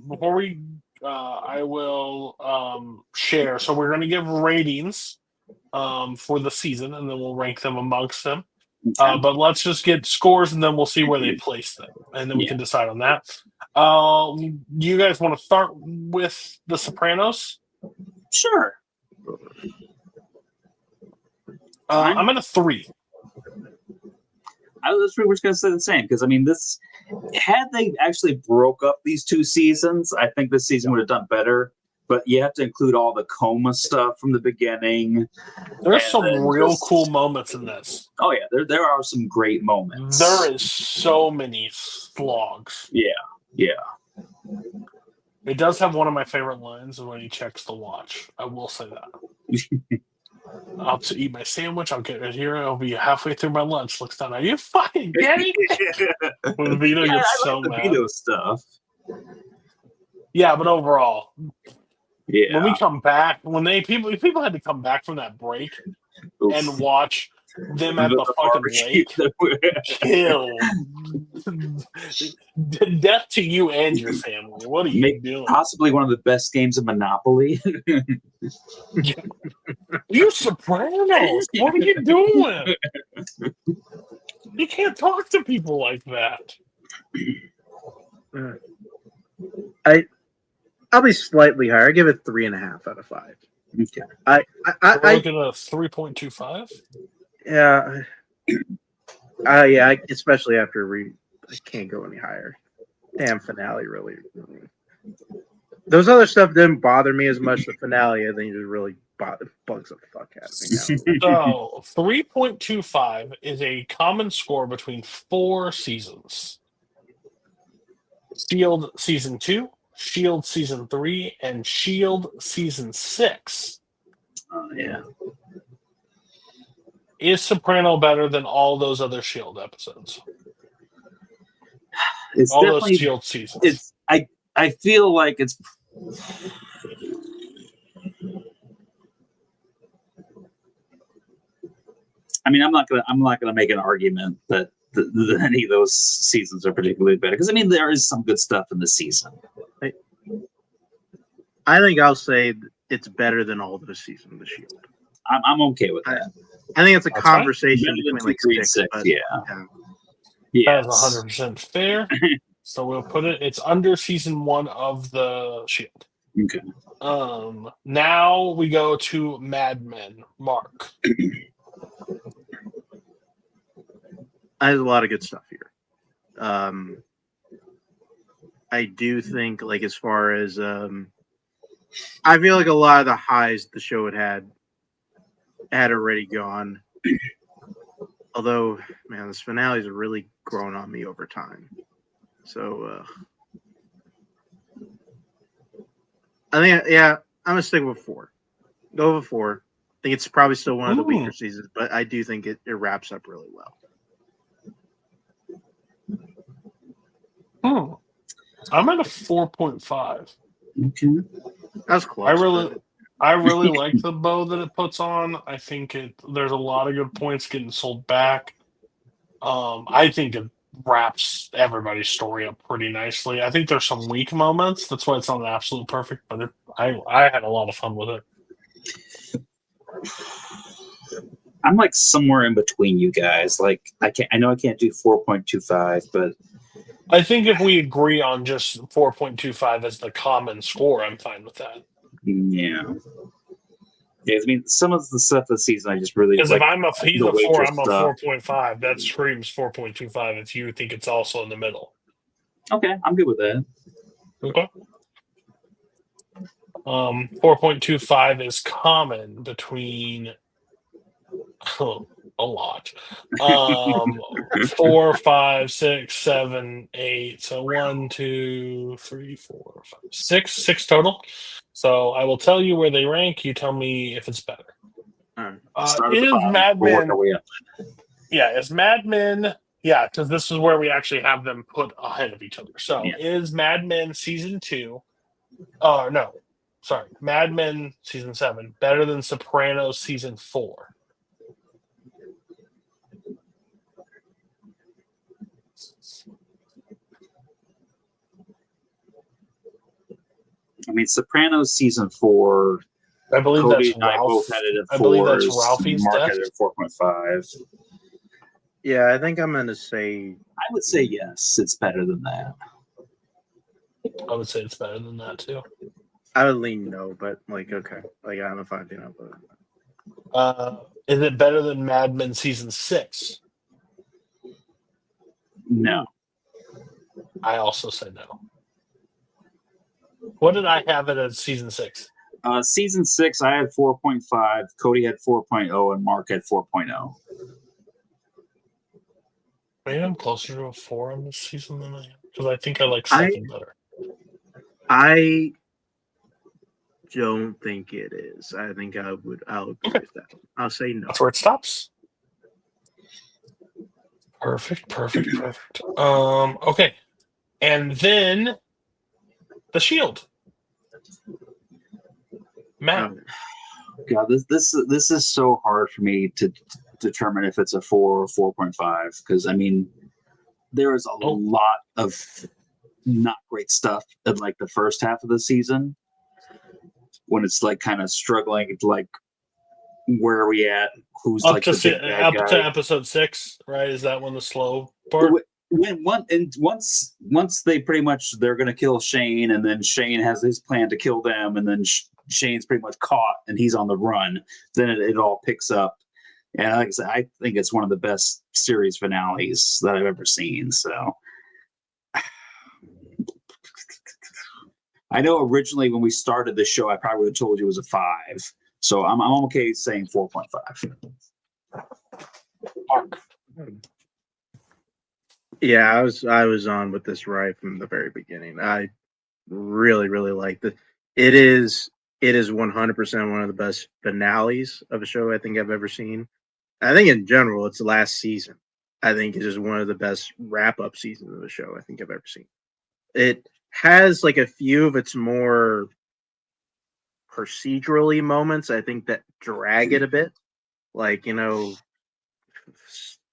before we, I will share. So, we're going to give ratings for the season and then we'll rank them amongst them. But let's just get scores and then we'll see where they place them. And then we can decide on that. You guys want to start with The Sopranos? Sure. I'm at a 3. I was pretty much going to say the same because I mean, this had they actually broke up these two seasons, I think this season would have done better. But you have to include all the coma stuff from the beginning. There's and some then real just- cool moments in this. Oh yeah, there are some great moments. There is so many slogs. Yeah. It does have one of my favorite lines when he checks the watch. I will say that. I'll to eat my sandwich. I'll get it here. I'll be halfway through my lunch. Looks down. Are you fucking kidding? When Vito Yeah, gets I so like the mad. Vito stuff. Yeah, but overall, Yeah. when we come back, when people had to come back from that break Oof. and watch them at the fucking lake, kill, death to you and your family. What are you doing? Possibly one of the best games of Monopoly. You Sopranos. What are you doing? You can't talk to people like that. I'll be slightly higher. I give it 3.5 out of 5. Okay. I We're looking at a 3.25. Yeah. Especially after I can't go any higher. Damn finale, really. Those other stuff didn't bother me as much. The finale, I think, just really bugs the fuck out of me now. So 3.25 is a common score between 4 seasons: Shield season 2, Shield season 3, and Shield season 6. Yeah. Is Soprano better than all those other Shield episodes? It's All definitely those Shield seasons. I feel like it's I mean, I'm not gonna make an argument that any of those seasons are particularly better because I mean there is some good stuff in the season. I think I'll say it's better than all those seasons of the Shield. I'm okay with that. I think it's a That's conversation Better than between like 2, 3, 6. 6, But, yeah. That is Yes. 100% fair. So we'll put it's under season 1 of the Shield. Okay. Now we go to Mad Men. Mark. There's a lot of good stuff here. I do think, like, as far as I feel like a lot of the highs the show had already gone. Although, man, this finale's have really grown on me over time. So I think, I'm gonna stick with 4. Go with 4. I think it's probably still one of the weaker seasons, but I do think it wraps up really well. I'm at a 4.5. Okay. That's close. I really like the bow that it puts on. I think there's a lot of good points getting sold back. I think it wraps everybody's story up pretty nicely. I think there's some weak moments. That's why it's not an absolute perfect, but I had a lot of fun with it. I'm like somewhere in between you guys. Like I know I can't do 4.25, but I think if we agree on just 4.25 as the common score, I'm fine with that. yeah. Yeah, I mean, some of the stuff this season I just really Because like. if he's the a 4, waitress I'm a stuff. 4.5. That screams 4.25 if you think it's also in the middle. Okay, I'm good with that. Okay. 4.25 is common between A lot. 4, 5, 6, 7, 8. So 1, 2, 3, 4, 5, 6. 6 total. So I will tell you where they rank. You tell me if it's better. Start at the Is bottom. Mad We'll work Men? our way up. Yeah, is Mad Men? Yeah, because this is where we actually have them put ahead of each other. So Yeah. is Mad Men season 2? Oh no, sorry, Mad Men season 7 better than Sopranos season 4? I mean, Sopranos season 4. I believe Cody that's and I both Ralph. had it at I believe that's 4s. Ralphie's Mark death. had it at 4.5. Yeah, I think I'm gonna say I would say yes, it's better than that. I would say it's better than that too. I would lean no, but like okay, like I'm finding out. But Is it better than Mad Men season 6? No. I also say no. What did I have it as season 6? Season 6, I had 4.5. Cody had 4.0, and Mark had 4.0. Maybe I'm closer to a 4 on this season than I am because I think I like 7 better. I don't think it is. I think I'll agree with that. I'll say no. That's where it stops. Perfect. Okay. And then the Shield. Matt. God, this is so hard for me to determine if it's a 4 or 4.5 because I mean there is a lot of not great stuff in like the first half of the season when it's like kind of struggling like where are we at, who's up like to the big bad guy. to episode 6, right? Is that when the slow part? Once they pretty much they're gonna kill Shane, and then Shane has his plan to kill them, and then Shane's pretty much caught and he's on the run. Then it all picks up, and like I said, I think it's one of the best series finales that I've ever seen. So I know originally when we started the show, I probably would have told you it was a 5. So I'm okay saying 4.5. Mark. Yeah, I was on with this right from the very beginning. I really like it. It is 100% one of the best finales of a show I think I've ever seen. I think in general, it's the last season. I think it is one of the best wrap up seasons of a show I think I've ever seen. It has like a few of its more procedurally moments I think that drag it a bit, like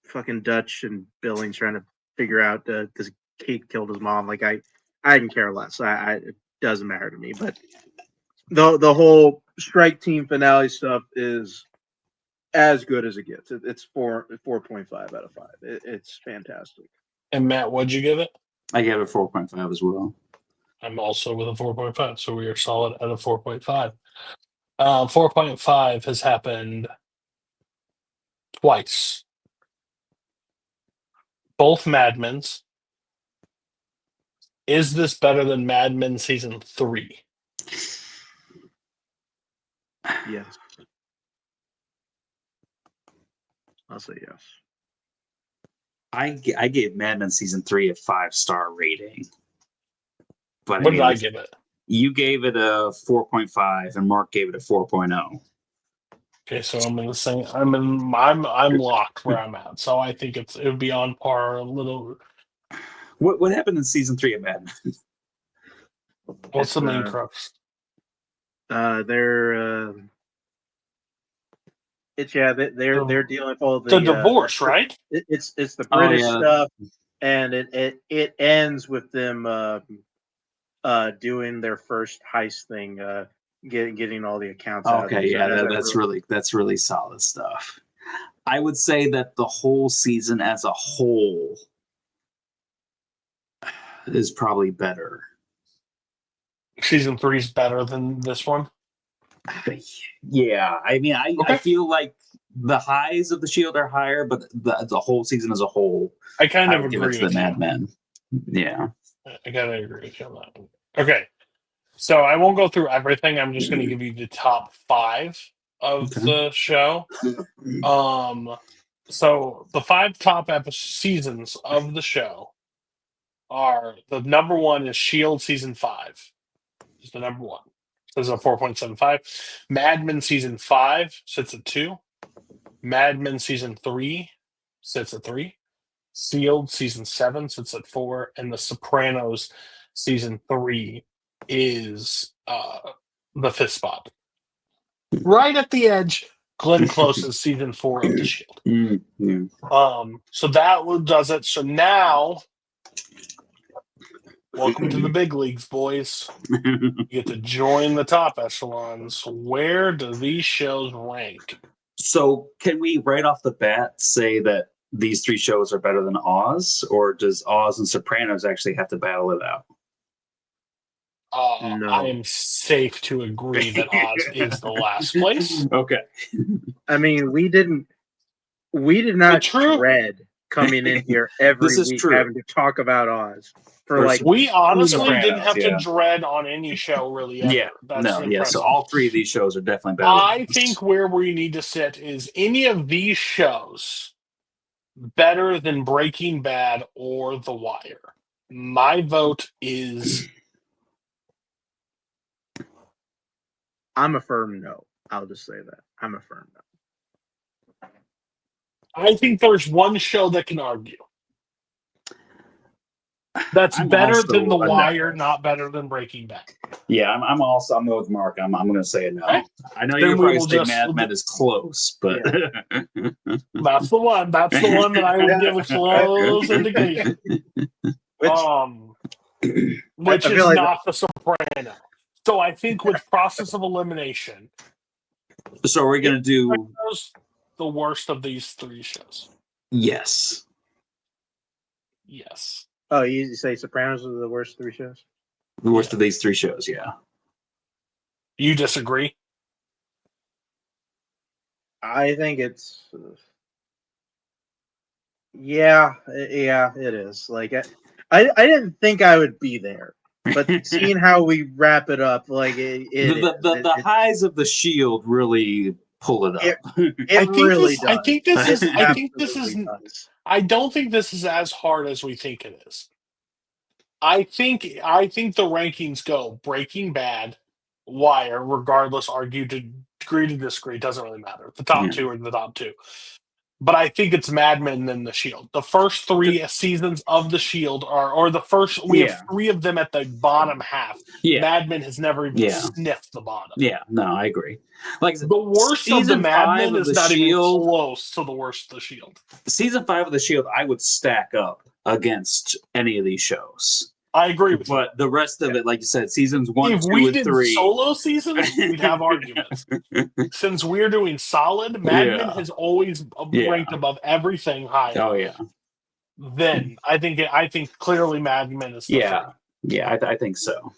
fucking Dutch and Billings trying to figure out does Kate killed his mom. Like I didn't care less. It doesn't matter to me. But the whole strike team finale stuff is as good as it gets. It's 4.5 out of 5. It's fantastic. And Matt, what'd you give it? I gave it 4.5 as well. I'm also with a 4.5, so we are solid at a 4.5. 4.5 has happened twice. Both Mad Men's. Is this better than Mad Men season 3? Yes. I'll say yes. I gave Mad Men season 3 a 5-star rating. But what did I give it? You gave it a 4.5 and Mark gave it a 4.0. Okay, so I'm in the same. I'm locked where I'm at. So I think it would be on par a little. What happened in season 3 of Mad Men? What's the main crux? They're they're dealing with all the divorce, right? It's the British stuff, and it ends with them doing their first heist thing, getting all the accounts out. Okay, yeah, that's really solid stuff. I would say that the whole season as a whole is probably better. Season 3 is better than this one. Yeah, I mean, I feel like the highs of the Shield are higher, but the whole season as a whole, I kind of would agree give it to with the Mad Men. Yeah, I kind of agree with you on that one. Okay, so I won't go through everything. I'm just going to give you the top 5 of Okay. the show. So the 5 top seasons of the show are, the number one is Shield season 5. Is the number one. This is a 4.75. Mad Men season 5 sits at 2. Mad Men season 3 sits at 3. Shield season 7 sits at 4, and The Sopranos season 3 is the 5th spot. Right at the edge, Glenn Close's season 4 of The Shield. So that does it. So now, welcome to the big leagues, boys. You get to join the top echelons. Where do these shows rank? So, can we right off the bat say that these 3 shows are better than Oz, or does Oz and Sopranos actually have to battle it out? No. I am safe to agree that Oz is the last place. Okay. I mean, we did not dread coming in here every This is week true. having to talk about Oz for For like. We honestly Sopranos, didn't have yeah. to dread on any show really ever. Yeah. That's impressive. So all 3 of these shows are definitely better. I think where we need to sit is any of these shows better than Breaking Bad or The Wire. My vote is I'm a firm no. I'll just say that. I'm a firm no. I think there's one show that can argue. That's better than The Wire, not better than Breaking Bad. Yeah, I'm with Mark. I'm going to say no. Okay. I know Then you're we probably will saying just- Mad Men is close, but That's the one. That's the one that I would give a close indication. Which I is feel like not The Sopranos. So I think with process of elimination, so we're going to do the worst of these 3 shows. yes. Yes. Oh, you say Sopranos are the worst 3 shows? The worst of these 3 shows, yeah. You disagree? I think it's. Yeah, it is. Like I didn't think I would be there, but seeing how we wrap it up, like the highs of the Shield really pull it up. It really does. I think this is. I think this is. Absolutely does. I don't think this is as hard as we think it is. I think the rankings go Breaking Bad, Wire, regardless, argue to agree to disagree, doesn't really matter. The top 2 are the top 2. But I think it's Mad Men than The Shield. The first 3 seasons of The Shield are the first. We have 3 of them at the bottom half. Yeah. Mad Men has never even sniffed the bottom. Yeah, no, I agree. Like The worst of the Mad Men is not even close to the worst of The Shield. Season 5 of The Shield, I would stack up against any of these shows. I agree with you. But the rest of it, like you said, seasons 1, if 2, we and did 3. solo seasons, we'd have arguments. Since we're doing solid, Mad Men has always ranked above everything higher. Oh yeah. Then I think clearly Mad Men is the yeah. I think so.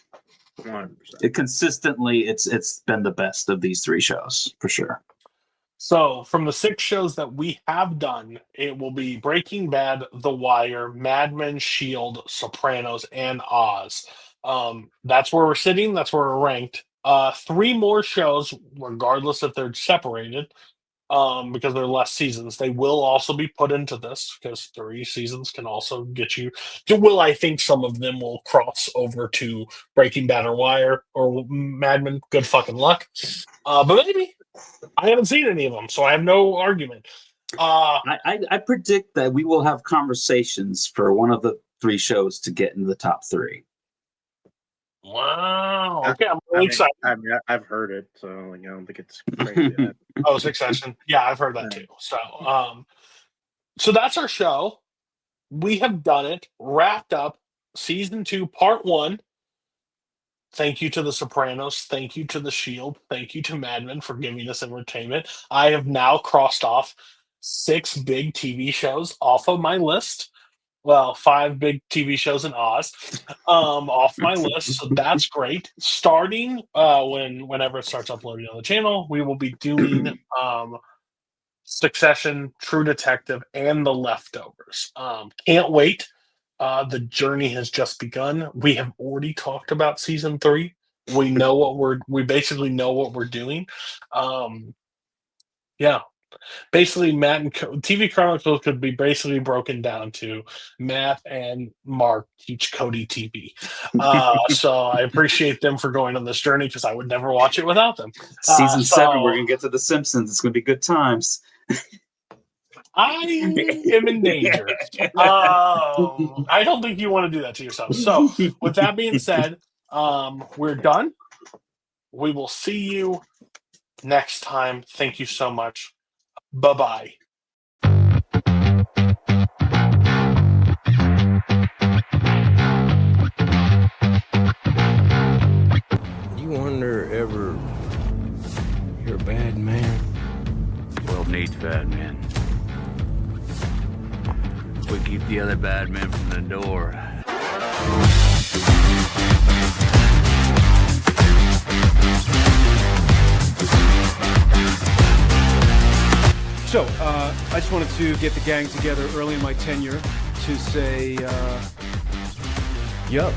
100%. Consistently, it's been the best of these 3 shows for sure. So, from the 6 shows that we have done, it will be Breaking Bad, The Wire, Mad Men, Shield, Sopranos, and Oz. That's where we're sitting. That's where we're ranked. 3 more shows, regardless if they're separated, because they're less seasons, they will also be put into this, because 3 seasons can also get you to I think some of them will cross over to Breaking Bad or Wire or Mad Men. Good fucking luck. But maybe. I haven't seen any of them, so I have no argument. I predict that we will have conversations for one of the 3 shows to get into the top 3. Wow. Okay, I'm really excited. I've heard it, so I don't think it's crazy. Oh, Succession. Yeah, I've heard that too. So that's our show. We have done it. Wrapped up season 2, part 1. Thank you to The Sopranos. Thank you to The Shield. Thank you to Mad Men for giving us entertainment. I have now crossed off 6 big TV shows off of my list. Well, 5 big TV shows in Oz off my list. So that's great. Starting whenever it starts uploading on the channel, we will be doing Succession, True Detective, and The Leftovers. Can't wait. The journey has just begun. We have already talked about season 3. We know we basically know what we're doing. Yeah. Basically, Matt and TV Chronicles could be basically broken down to Matt and Mark teach Cody TV. So I appreciate them for going on this journey because I would never watch it without them. Season 7, we're gonna get to The Simpsons. It's gonna be good times. I am in danger. I don't think you want to do that to yourself. So, with that being said, we're done. We will see you next time. Thank you so much. Bye-bye. You wonder ever you're a bad man? World needs bad men. We keep the other bad men from the door. So, I just wanted to get the gang together early in my tenure to say, yup.